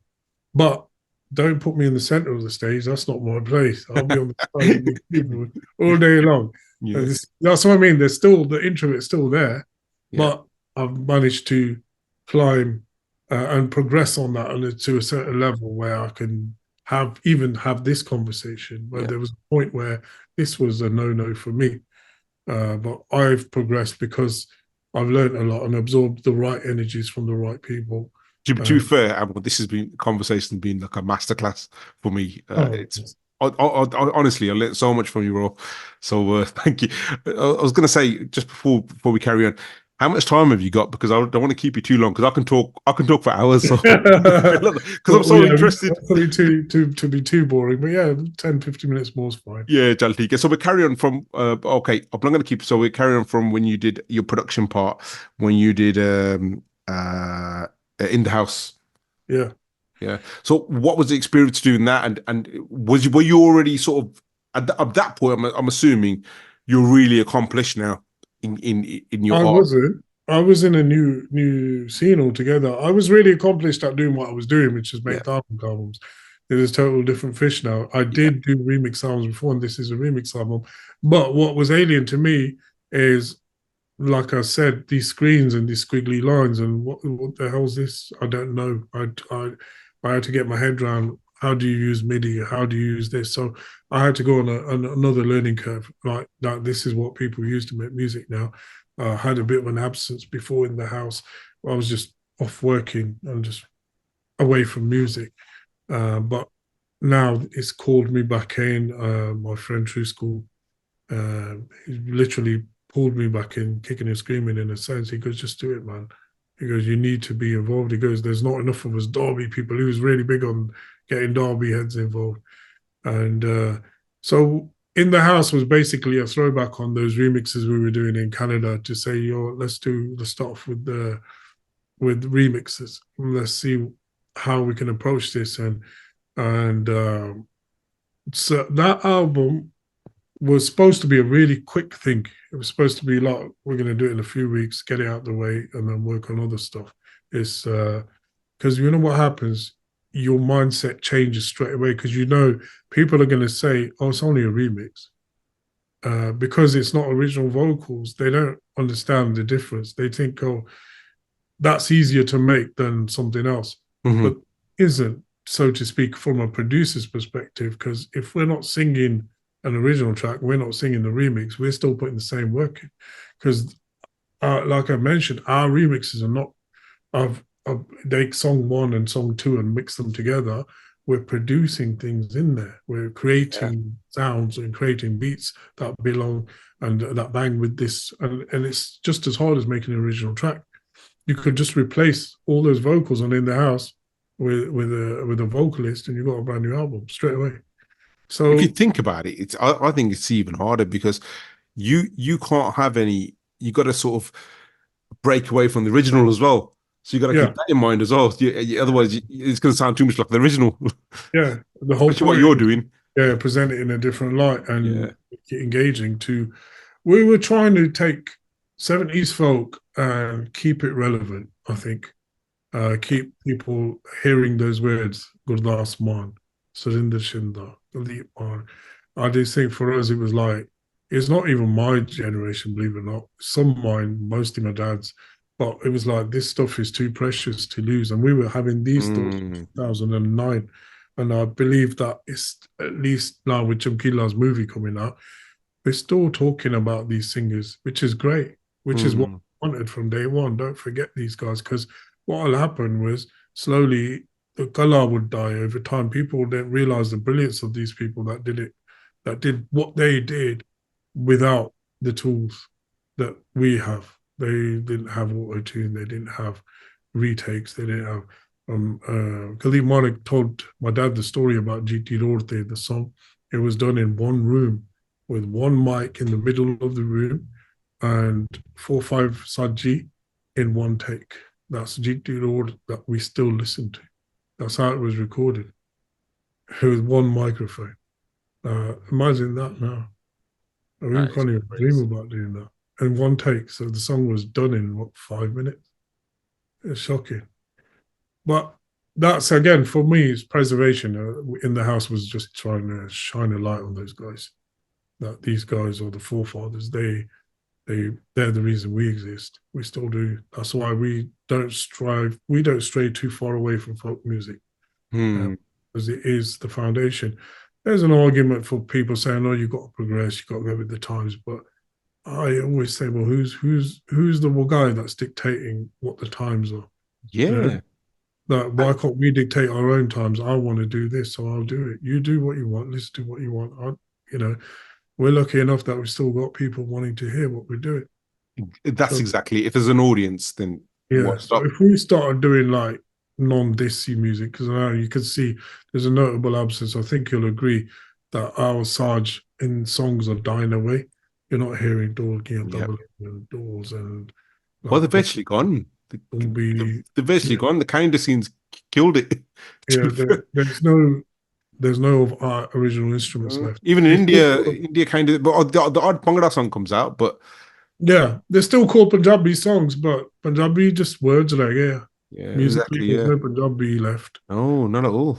Speaker 2: But don't put me in the center of the stage. That's not my place. I'll be on the side of the people all day long.
Speaker 1: Yeah,
Speaker 2: That's what I mean. There's still the introvert's still there,
Speaker 1: yeah,
Speaker 2: but I've managed to climb and progress on that to a certain level where I can have this conversation. Where
Speaker 1: yeah.
Speaker 2: there was a point where this was a no for me, but I've progressed because I've learned a lot and absorbed the right energies from the right people.
Speaker 1: To be fair, Amber, this has been conversation been like a masterclass for me.
Speaker 2: Oh,
Speaker 1: It's honestly, I learned so much from you, bro. So thank you. I was going to say just before we carry on, how much time have you got? Because I don't want to keep you too long because I can talk for hours. So because I'm
Speaker 2: well,
Speaker 1: so
Speaker 2: yeah,
Speaker 1: interested.
Speaker 2: not to be to be too boring, but yeah, 10-15 minutes more is fine.
Speaker 1: Yeah, Jaltika. So we carry on from okay. I'm not going to keep. So we carry on from when you did your production part, when you did in the house.
Speaker 2: Yeah,
Speaker 1: Yeah. So what was the experience doing that? And were you already sort of at that point? I'm assuming you're really accomplished now in your
Speaker 2: I
Speaker 1: art.
Speaker 2: wasn't. I was in a new scene altogether. I was really accomplished at doing what I was doing, which is
Speaker 1: Yeah.
Speaker 2: make albums. It is total different fish now. I
Speaker 1: Yeah.
Speaker 2: did do remix albums before, and this is a remix album. But what was alien to me is, like I said, these screens and these squiggly lines, and what the hell's this? I don't know. I had to get my head around how do you use MIDI? How do you use this? So I had to go on another learning curve. Like that, this is what people use to make music now. I had a bit of an absence before in the house. I was just off working and just away from music. But now it's called me back in. My friend True School, he literally pulled me back in, kicking and screaming in a sense. He goes, just do it, man. He goes, you need to be involved. He goes, there's not enough of us Derby people. He was really big on getting Derby heads involved. And so in the house was basically a throwback on those remixes we were doing in Canada to say, yo, let's start off with remixes. Let's see how we can approach this. And so that album was supposed to be a really quick thing. It was supposed to be like, we're going to do it in a few weeks, get it out the way, and then work on other stuff. It's because you know what happens? Your mindset changes straight away because you know people are going to say, oh, it's only a remix. Because it's not original vocals, they don't understand the difference. They think, oh, that's easier to make than something else.
Speaker 1: Mm-hmm.
Speaker 2: But isn't, so to speak, from a producer's perspective, because if we're not singing an original track, we're not singing the remix, we're still putting the same work in. Because, like I mentioned, our remixes are not of take song one and song two and mix them together. We're producing things in there. We're creating sounds and creating beats that belong and that bang with this. And it's just as hard as making an original track. You could just replace all those vocals on In the House with a vocalist, and you've got a brand new album straight away.
Speaker 1: If you
Speaker 2: So
Speaker 1: think about it, I think it's even harder because you can't have any. You got to sort of break away from the original as well. So you got to
Speaker 2: yeah,
Speaker 1: keep that in mind as well. Otherwise, it's going to sound too much like the original,
Speaker 2: yeah. The whole
Speaker 1: especially what
Speaker 2: point
Speaker 1: you're
Speaker 2: is,
Speaker 1: doing.
Speaker 2: yeah, present it in a different light
Speaker 1: Yeah.
Speaker 2: and engaging. To we were trying to take 70s folk and keep it relevant. I think keep people hearing those words. Gurdas Man, Surinder Shinda, Dalip Man. I just think for us it was like it's not even my generation, believe it or not. Some of mine, mostly my dad's. But it was like this stuff is too precious to lose, and we were having these thoughts in
Speaker 1: Mm,
Speaker 2: 2009, and I believe that it's at least now with Chamkila's movie coming out, we're still talking about these singers, which is great, which is what
Speaker 1: mm.
Speaker 2: I wanted from day one. Don't forget these guys, because what will happen was slowly the color would die over time. People didn't realize the brilliance of these people that did it, that did what they did without the tools that we have. They didn't have auto tune. They didn't have retakes. They didn't have. Khalid Malik told my dad the story about GT Rorte, the song. It was done in one room with one mic in the middle of the room and 4/5 Saji in one take. That's GT Road that we still listen to. That's how it was recorded with one microphone. Imagine that now. I mean,
Speaker 1: That
Speaker 2: we
Speaker 1: is
Speaker 2: can't even dream
Speaker 1: crazy.
Speaker 2: about doing that. In one take. So the song was done in what, 5 minutes? It's shocking. But that's again for me, it's preservation. In the house was just trying to shine a light on those guys. That these guys are the forefathers. They're the reason we exist. We still do. That's why we don't strive. We don't stray too far away from folk music
Speaker 1: Hmm.
Speaker 2: because it is the foundation. There's an argument for people saying, "Oh, you've got to progress. You've got to go with the times." But I always say, "Well, who's the guy that's dictating what the times are?" You know,
Speaker 1: Yeah.
Speaker 2: that
Speaker 1: I-
Speaker 2: why can't we dictate our own times? I want to do this, so I'll do it. You do what you want. Listen to what you want. You know, we're lucky enough that we've still got people wanting to hear what we're doing.
Speaker 1: that's
Speaker 2: So
Speaker 1: exactly. If there's an audience, then
Speaker 2: yeah,
Speaker 1: why
Speaker 2: so
Speaker 1: stop?
Speaker 2: if we started doing like non-dissy music, because I know you can see there's a notable absence. I think you'll agree that our Sarge in songs are dying away. You're not hearing Dorky and
Speaker 1: Yeah.
Speaker 2: Double and Doors and
Speaker 1: Well,
Speaker 2: like
Speaker 1: they've actually gone.
Speaker 2: Bumby.
Speaker 1: They've actually
Speaker 2: Yeah,
Speaker 1: gone. The kind of scenes killed it. To
Speaker 2: yeah.
Speaker 1: be fair.
Speaker 2: There's no of our original instruments left.
Speaker 1: Even in
Speaker 2: They still
Speaker 1: India,
Speaker 2: call,
Speaker 1: India kind of, but the odd Bhangra song comes out, but
Speaker 2: yeah, they're still called Punjabi songs, but Punjabi just words like yeah.
Speaker 1: yeah,
Speaker 2: Musically,
Speaker 1: exactly.
Speaker 2: there's
Speaker 1: Yeah.
Speaker 2: no Punjabi left.
Speaker 1: No, not at all.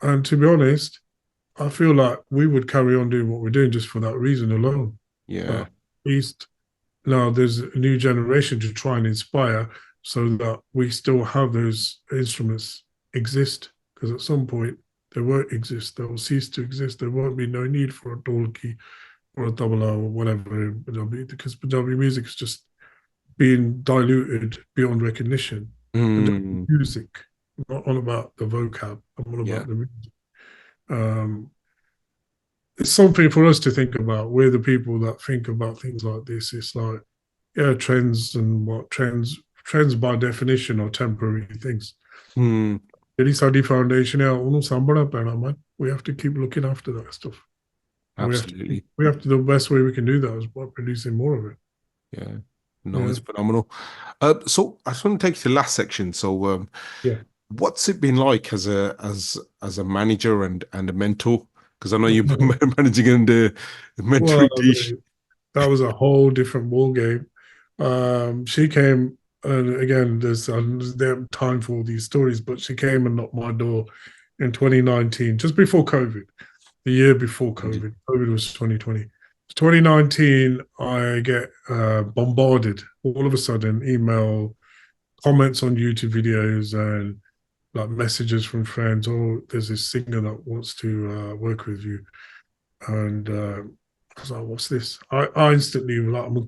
Speaker 2: And to be honest, I feel like we would carry on doing what we're doing just for that reason alone. That
Speaker 1: Yeah.
Speaker 2: at least now there's a new generation to try and inspire so that we still have those instruments exist. Because at some point they won't exist. They will cease to exist. There won't be no need for a dolki or a tabla or whatever in Punjabi because Punjabi music is just being diluted beyond recognition. Punjabi
Speaker 1: Mm,
Speaker 2: music, not all about the vocab, I'm all
Speaker 1: yeah.
Speaker 2: about the music. Um, it's something for us to think about. We're the people that think about things like this. It's like, yeah, trends and what trends by definition are temporary things.
Speaker 1: Hmm.
Speaker 2: Really study foundation, yeah, man. We have to keep looking after that stuff. And
Speaker 1: Absolutely.
Speaker 2: we have to the best way we can do that is by producing more of it.
Speaker 1: Yeah. No,
Speaker 2: Yeah.
Speaker 1: it's phenomenal. So I just want to take you to the last section. So,
Speaker 2: Yeah.
Speaker 1: what's it been like as a manager and a mentor? Because I know you're managing and
Speaker 2: Well,
Speaker 1: mentoring Deesh.
Speaker 2: that was a whole different ball game. She came, and again, there's time for all these stories, but she came and knocked my door in 2019, just before COVID, the year before COVID. COVID was 2020. 2019, I get bombarded all of a sudden, email, comments on YouTube videos, and like messages from friends. Oh, there's this singer that wants to work with you, and I was like, "What's this?" I instantly like I'm a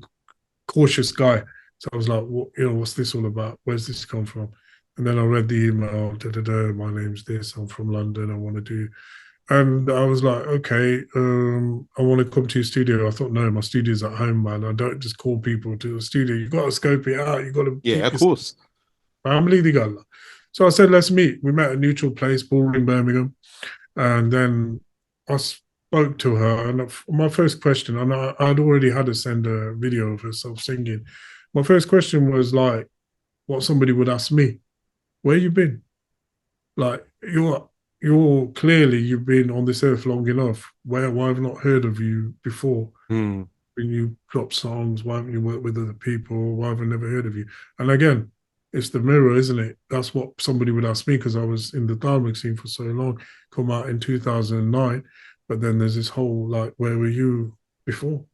Speaker 2: cautious guy, so I was like, "What? You know, what's this all about? Where's this come from?" And then I read the email. Da, da, da, my name's this. I'm from London. I want to do. And I was like, okay, I want to come to your studio. I thought, no, my studio's at home, man. I don't just call people to the studio. You got to scope it out. You got to
Speaker 1: Yeah,
Speaker 2: keep
Speaker 1: of
Speaker 2: your
Speaker 1: course.
Speaker 2: family together. So I said, let's meet. We met at a neutral place, Bullring, Birmingham. And then I spoke to her. And my first question, and I'd already had her send a video of herself singing. My first question was like, what somebody would ask me, where you been? Like, you're clearly you've been on this earth long enough. Why have I not heard of you before?
Speaker 1: Hmm.
Speaker 2: When you drop songs, why haven't you worked with other people? Why have I never heard of you? And again, it's the mirror, isn't it? That's what somebody would ask me because I was in the Dharmic scene for so long, come out in 2009. But then there's this whole like, where were you before?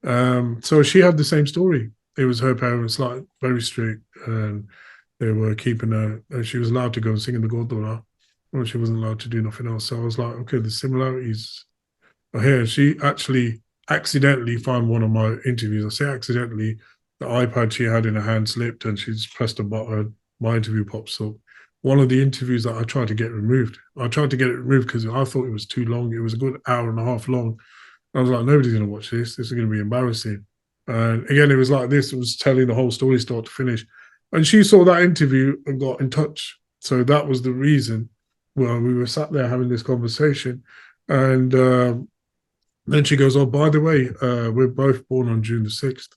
Speaker 2: So she had the same story. It was her parents, like very strict, and they were keeping her. And she was allowed to go and sing in the Gurdwara, or she wasn't allowed to do nothing else. So I was like, okay, the similarities here. She actually accidentally found one of my interviews. I say accidentally, the iPad she had in her hand slipped and she's pressed a button. My interview pops up. One of the interviews that I tried to get removed. I tried to get it removed because I thought it was too long. It was a good hour and a half long. I was like, nobody's going to watch this. This is going to be embarrassing. And again, it was like this. It was telling the whole story start to finish. And she saw that interview and got in touch. So that was the reason. Well, we were sat there having this conversation. And then she goes, oh, by the way, we're both born on June the 6th.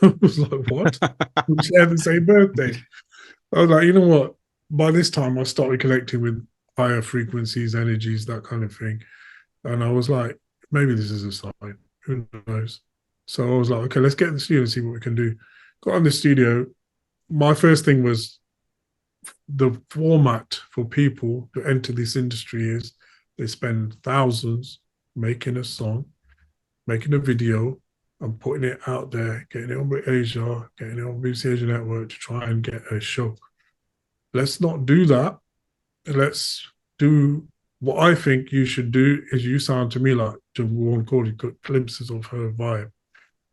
Speaker 2: I was like, what? We share the same birthday. I was like, you know what? By this time, I started connecting with higher frequencies, energies, that kind of thing. And I was like, maybe this is a sign. Who knows? So I was like, okay, let's get in the studio and see what we can do. Got in the studio. My first thing was the format for people to enter this industry is they spend thousands making a song, making a video, and putting it out there, getting it on with Asia, getting it on BBC Asia Network to try and get a show. Let's not do that. Let's do what I think you should do is you sound to me like Warren Cordy got glimpses of her vibe.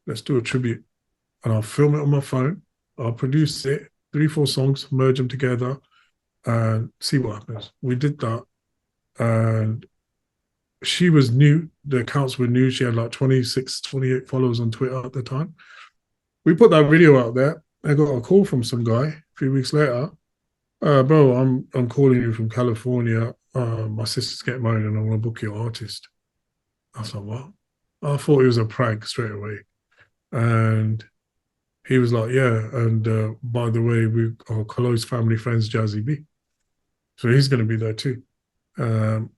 Speaker 2: Let's do a tribute. And I'll film it on my phone. I'll produce it, 3, 4 songs, merge them together and see what happens. We did that. And she was new. The accounts were new. She had like 26, 28 followers on Twitter at the time. We put that video out there. I got a call from some guy a few weeks later. Bro, I'm calling you from California. My sister's getting married and I want to book your artist. I was like, what? I thought it was a prank straight away. And he was like, yeah. And by the way, we are close family friends, Jazzy B. So he's going to be there too. Um,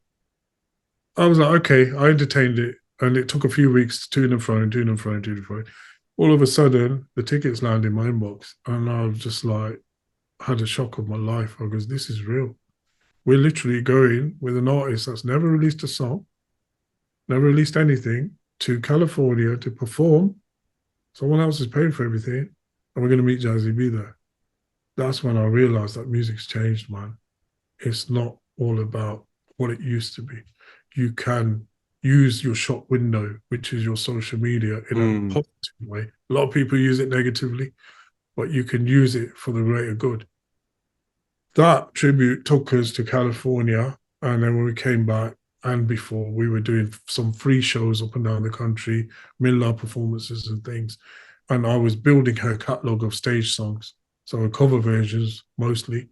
Speaker 2: I was like, okay, I entertained it. And it took a few weeks to and fro and to and fro and to and fro. All of a sudden, the tickets land in my inbox. And I was just like, had a shock of my life. I goes, this is real. We're literally going with an artist that's never released a song, never released anything, to California to perform. Someone else is paying for everything. And we're going to meet Jazzy B there. That's when I realized that music's changed, man. It's not all about what it used to be. You can use your shop window, which is your social media, in a
Speaker 1: Mm.
Speaker 2: positive way. A lot of people use it negatively, but you can use it for the greater good. That tribute took us to California. And then when we came back, and before, we were doing some free shows up and down the country, Miller performances and things. And I was building her catalogue of stage songs, so cover versions mostly.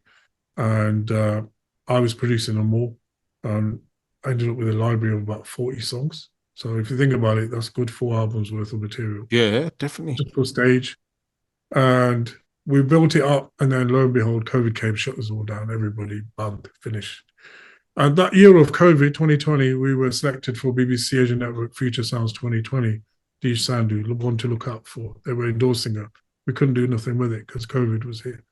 Speaker 2: And I was producing them all. And I ended up with a library of about 40 songs. So if you think about it, that's good 4 albums worth of material
Speaker 1: Yeah, definitely.
Speaker 2: just for stage. And we built it up, and then lo and behold, COVID came, shut us all down. Everybody banned, finished. And that year of COVID, 2020, we were selected for BBC Asian Network Future Sounds 2020. Deesh Sandhu, one to look out for. They were endorsing her. We couldn't do nothing with it because COVID was here.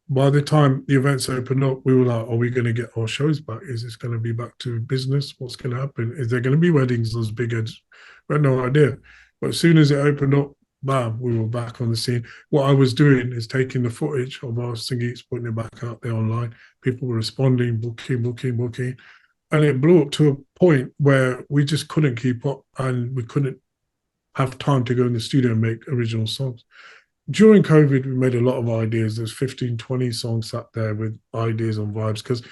Speaker 2: By the time the events opened up, we were like, are we going to get our shows back? Is this going to be back to business? What's going to happen? Is there going to be weddings as big as? We had no idea. But as soon as it opened up, bam, we were back on the scene. What I was doing is taking the footage of our singers, putting it back out there online. People were responding, booking. And it blew up to a point where we just couldn't keep up, and we couldn't have time to go in the studio and make original songs. During COVID, we made a lot of ideas. There's 15, 20 songs sat there with ideas and vibes, because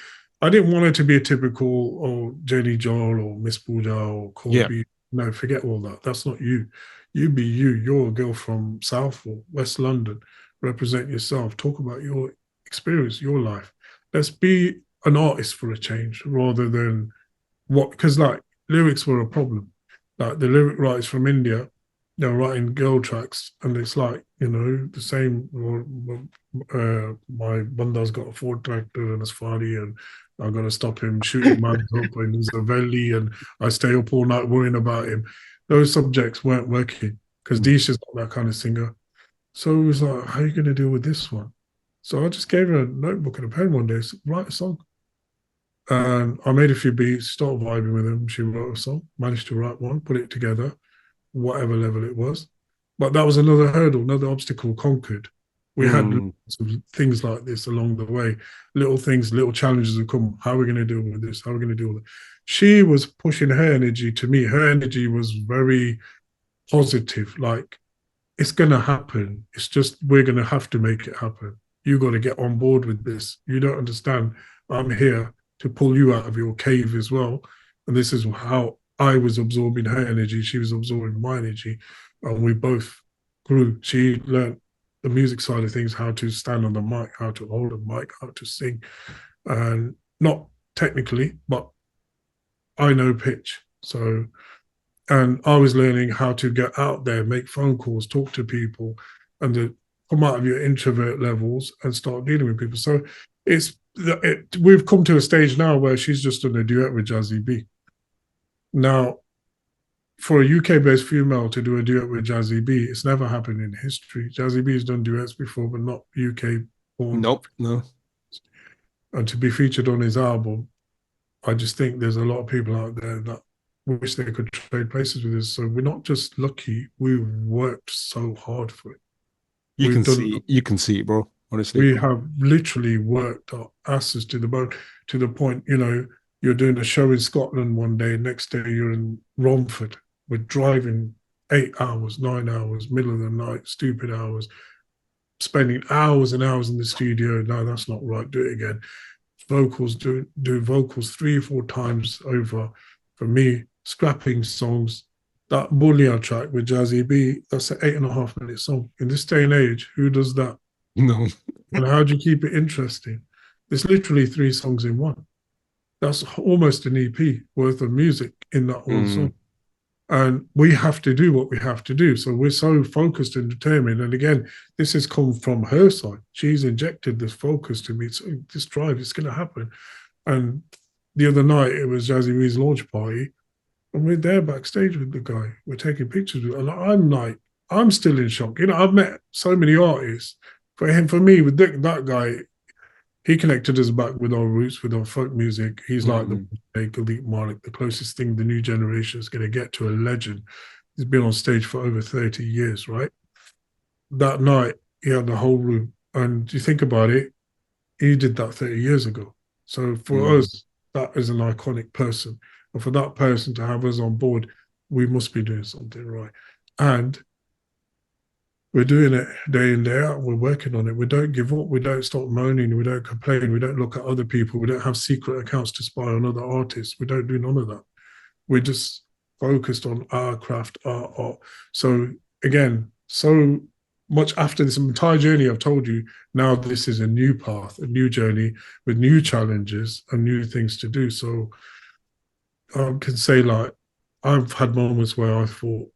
Speaker 2: I didn't want it to be a typical, oh, Jenny Joel or Miss Pooja or
Speaker 1: Yeah.
Speaker 2: Corby. No, forget all that. That's not you. You be you. You're a girl from South or West London. Represent yourself. Talk about your experience, your life. Let's be an artist for a change rather than what, because like lyrics were a problem. Like the lyric writers from India, they're writing girl tracks, and it's like, the same. My banda's got a Ford tractor and it's funny, and I'm gonna stop him shooting man up in Zavelli, and I stay up all night worrying about him. Those subjects weren't working because Deesh is not that kind of singer. So it was like, how are you gonna deal with this one? So I just gave her a notebook and a pen one day, write a song. And I made a few beats, started vibing with them. She wrote a song, managed to write one, put it together, whatever level it was. But that was another hurdle, another obstacle conquered. We had some things like this along the way, little things, little challenges would come. How are we going to deal with this? How are we going to deal with it? She was pushing her energy to me. Her energy was very positive. Like, it's going to happen. It's just, we're going to have to make it happen. You got to get on board with this. You don't understand. I'm here to pull you out of your cave as well. And this is how I was absorbing her energy. She was absorbing my energy. And we both grew. She learned the music side of things, how to stand on the mic, how to hold a mic, how to sing. And not technically, but I know pitch. So, and I was learning how to get out there, make phone calls, talk to people, and to come out of your introvert levels and start dealing with people. So we've come to a stage now where she's just done a duet with Jazzy B. Now, for a UK-based female to do a duet with Jazzy B, it's never happened in history. Jazzy B has done duets before, but not UK-born.
Speaker 1: Nope, no.
Speaker 2: And to be featured on his album, I just think there's a lot of people out there that wish they could trade places with us. So we're not just lucky; we worked so hard for it.
Speaker 1: You can see it, bro. Honestly,
Speaker 2: we have literally worked our asses to the bone, to the point, you're doing a show in Scotland one day, next day you're in Romford. We're driving 8 hours, 9 hours, middle of the night, stupid hours, spending hours and hours in the studio. No, that's not right. Do it again. Vocals, do vocals 3 or 4 times over. For me, scrapping songs. That Bullia track with Jazzy B, that's an 8.5 minute song. In this day and age, who does that?
Speaker 1: No.
Speaker 2: And how do you keep it interesting? There's literally 3 songs in one. That's almost an EP worth of music in that whole song. And we have to do what we have to do. So we're so focused and determined. And again, this has come from her side. She's injected this focus to me. So this drive, it's going to happen. And the other night, it was Jazzy B's launch party. And we're there backstage with the guy. We're taking pictures with him. And I'm still in shock. I've met so many artists. For me, with that guy, he connected us back with our roots, with our folk music. He's like the Galik Malik, the closest thing the new generation is going to get to a legend. He's been on stage for over 30 years, right? That night, he had the whole room. And you think about it, he did that 30 years ago. So for us, that is an iconic person. And for that person to have us on board, we must be doing something right. And we're doing it day in, day out. We're working on it. We don't give up. We don't stop moaning. We don't complain. We don't look at other people. We don't have secret accounts to spy on other artists. We don't do none of that. We're just focused on our craft, our art. So again, so much after this entire journey, I've told you, now this is a new path, a new journey with new challenges and new things to do. So I can say, like, I've had moments where I thought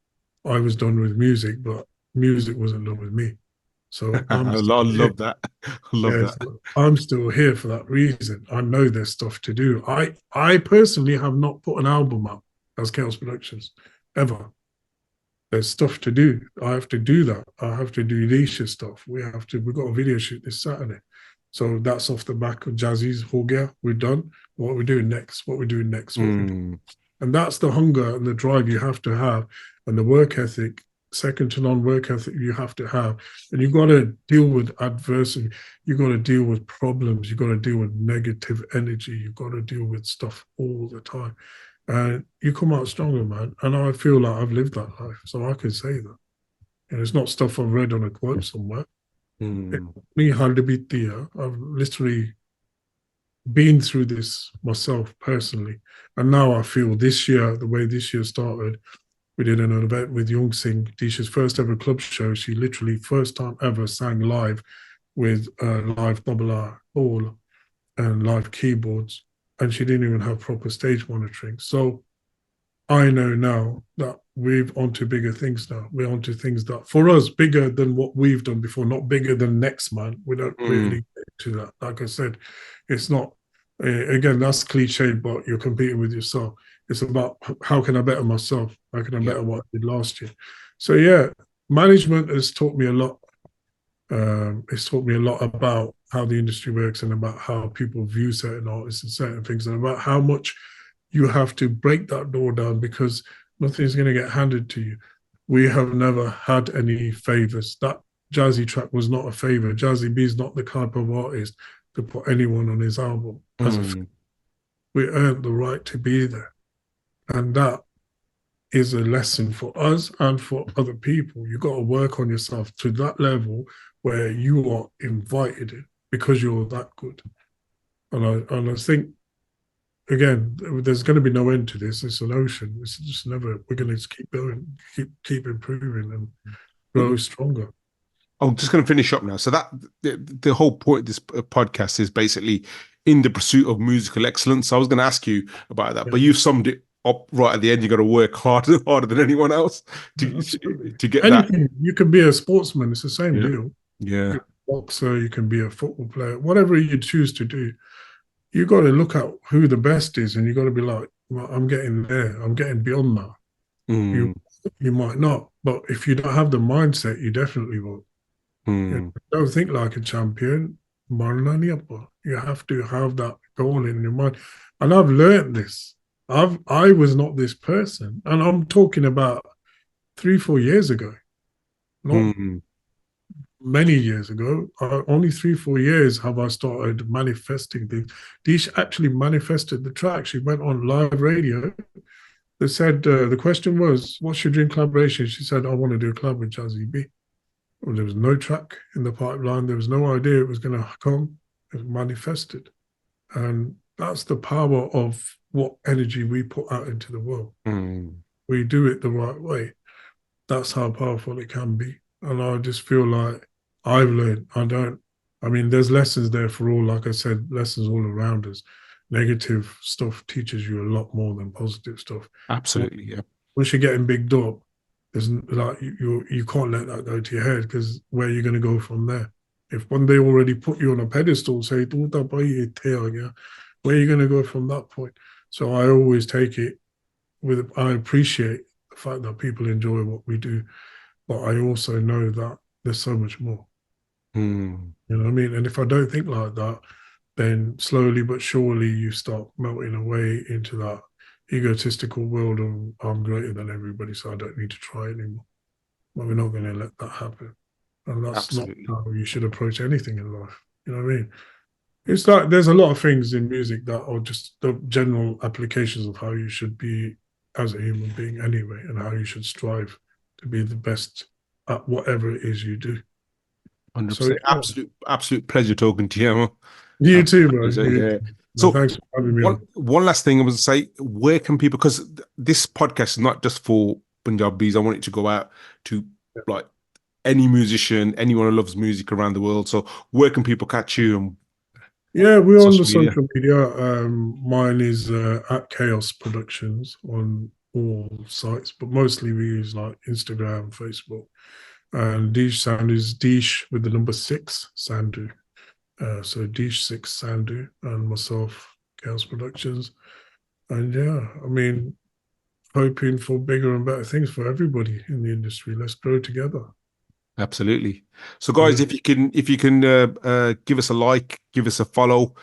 Speaker 2: I was done with music, but music wasn't done with me. So I'm
Speaker 1: I
Speaker 2: still here.
Speaker 1: love that. I love
Speaker 2: Yeah,
Speaker 1: that.
Speaker 2: so I'm still here for that reason. I know there's stuff to do. I personally have not put an album up as Kaos Productions ever. There's stuff to do. I have to do that. I have to do Deesh's stuff. We've got a video shoot this Saturday. So that's off the back of Jazzy's Hogia. We're done. What we're doing next, what we're doing next, what we're doing.
Speaker 1: Mm,
Speaker 2: And that's the hunger and the drive you have to have, and the work ethic, second to none work ethic you have to have. And you've got to deal with adversity. You've got to deal with problems. You've got to deal with negative energy. You've got to deal with stuff all the time. And you come out stronger, man. And I feel like I've lived that life. So I can say that. And it's not stuff I've read on a quote somewhere.
Speaker 1: mm.
Speaker 2: Me, Haldebitia, I've literally been through this myself personally. And now I feel this year, the way this year started, we did an event with Young Singh, Deesh's first ever club show. She literally, first time ever, sang live with live double R all and live keyboards. And she didn't even have proper stage monitoring. So I know now that we're onto bigger things now. We're onto things that, for us, bigger than what we've done before, not bigger than next man. We don't really get to that. Like I said, it's not, again, that's cliche, but you're competing with yourself. It's about how can I better myself? How can I
Speaker 1: Yeah.
Speaker 2: better what I did last year? So, yeah, management has taught me a lot. It's taught me a lot about how the industry works and about how people view certain artists and certain things, and about how much you have to break that door down because nothing's going to get handed to you. We have never had any favors. That Jazzy track was not a favor. Jazzy B is not the type of artist to put anyone on his album as a favor. We earned the right to be there. And that is a lesson for us and for other people. You got to work on yourself to that level where you are invited in because you're that good. And I think, again, there's going to be no end to this. It's an ocean. It's just never. We're going to just keep going, keep improving, and grow stronger.
Speaker 1: I'm just going to finish up now. So that the whole point of this podcast is basically in the pursuit of musical excellence. I was going to ask you about that, but you summed it up right at the end. You got to work harder than anyone else to get
Speaker 2: anything.
Speaker 1: that.
Speaker 2: You can be a sportsman. It's the same deal.
Speaker 1: Yeah.
Speaker 2: You can be a boxer. You can be a football player. Whatever you choose to do, you got to look at who the best is, and you got to be like, well, I'm getting there. I'm getting beyond that. You might not, but if you don't have the mindset, you definitely will. You don't think like a champion. You have to have that goal in your mind. And I've learned this. I was not this person. And I'm talking about 3-4 years ago. Not many years ago. Only 3-4 years have I started manifesting things. Deesh actually manifested the track. She went on live radio. They said, the question was, what's your dream collaboration? She said, I want to do a collab with Jazzy B. Well, there was no track in the pipeline. There was no idea it was going to come. It manifested. And that's the power of what energy we put out into the world. We do it the right way. That's how powerful it can be. And I just feel like I've learned. There's lessons there for all. Like I said, lessons all around us. Negative stuff teaches you a lot more than positive stuff.
Speaker 1: Absolutely, yeah.
Speaker 2: Once you're getting bigged up, there's like you can't let that go to your head because where are you going to go from there? If when they already put you on a pedestal, say, where are you going to go from that point? So I always take it I appreciate the fact that people enjoy what we do, but I also know that there's so much more. You know what I mean? And if I don't think like that, then slowly but surely you start melting away into that egotistical world of I'm greater than everybody, so I don't need to try anymore. But we're not going to let that happen. And that's Absolutely. Not how you should approach anything in life. You know what I mean? It's like there's a lot of things in music that are just the general applications of how you should be as a human being anyway, and how you should strive to be the best at whatever it is you do. So
Speaker 1: 100%.
Speaker 2: yeah,
Speaker 1: Absolute pleasure talking to you, Emma.
Speaker 2: you too,
Speaker 1: Absolute
Speaker 2: bro.
Speaker 1: pleasure,
Speaker 2: You
Speaker 1: yeah.
Speaker 2: too. No,
Speaker 1: So
Speaker 2: thanks for having me on.
Speaker 1: one last thing I was to say, where can people, because this podcast is not just for Punjabis, I want it to go out to like any musician, anyone who loves music around the world. So where can people catch you on
Speaker 2: Yeah, we're on the
Speaker 1: social media?
Speaker 2: social media. Mine is at Kaos Productions on all sites, but mostly we use like Instagram, Facebook. And Deesh Sandhu is Deesh with the number 6, Sandhu. So Deesh 6 Sandhu and myself, Kaos Productions. And yeah, I mean, hoping for bigger and better things for everybody in the industry. Let's grow together.
Speaker 1: Absolutely. So, guys,
Speaker 2: Yeah.
Speaker 1: if you can give us a like, give us a follow,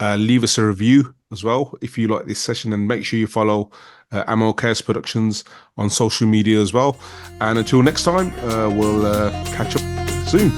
Speaker 1: leave us a review as well if you like this session, and make sure you follow Amo Chaos Productions on social media as well. And until next time, we'll catch up soon.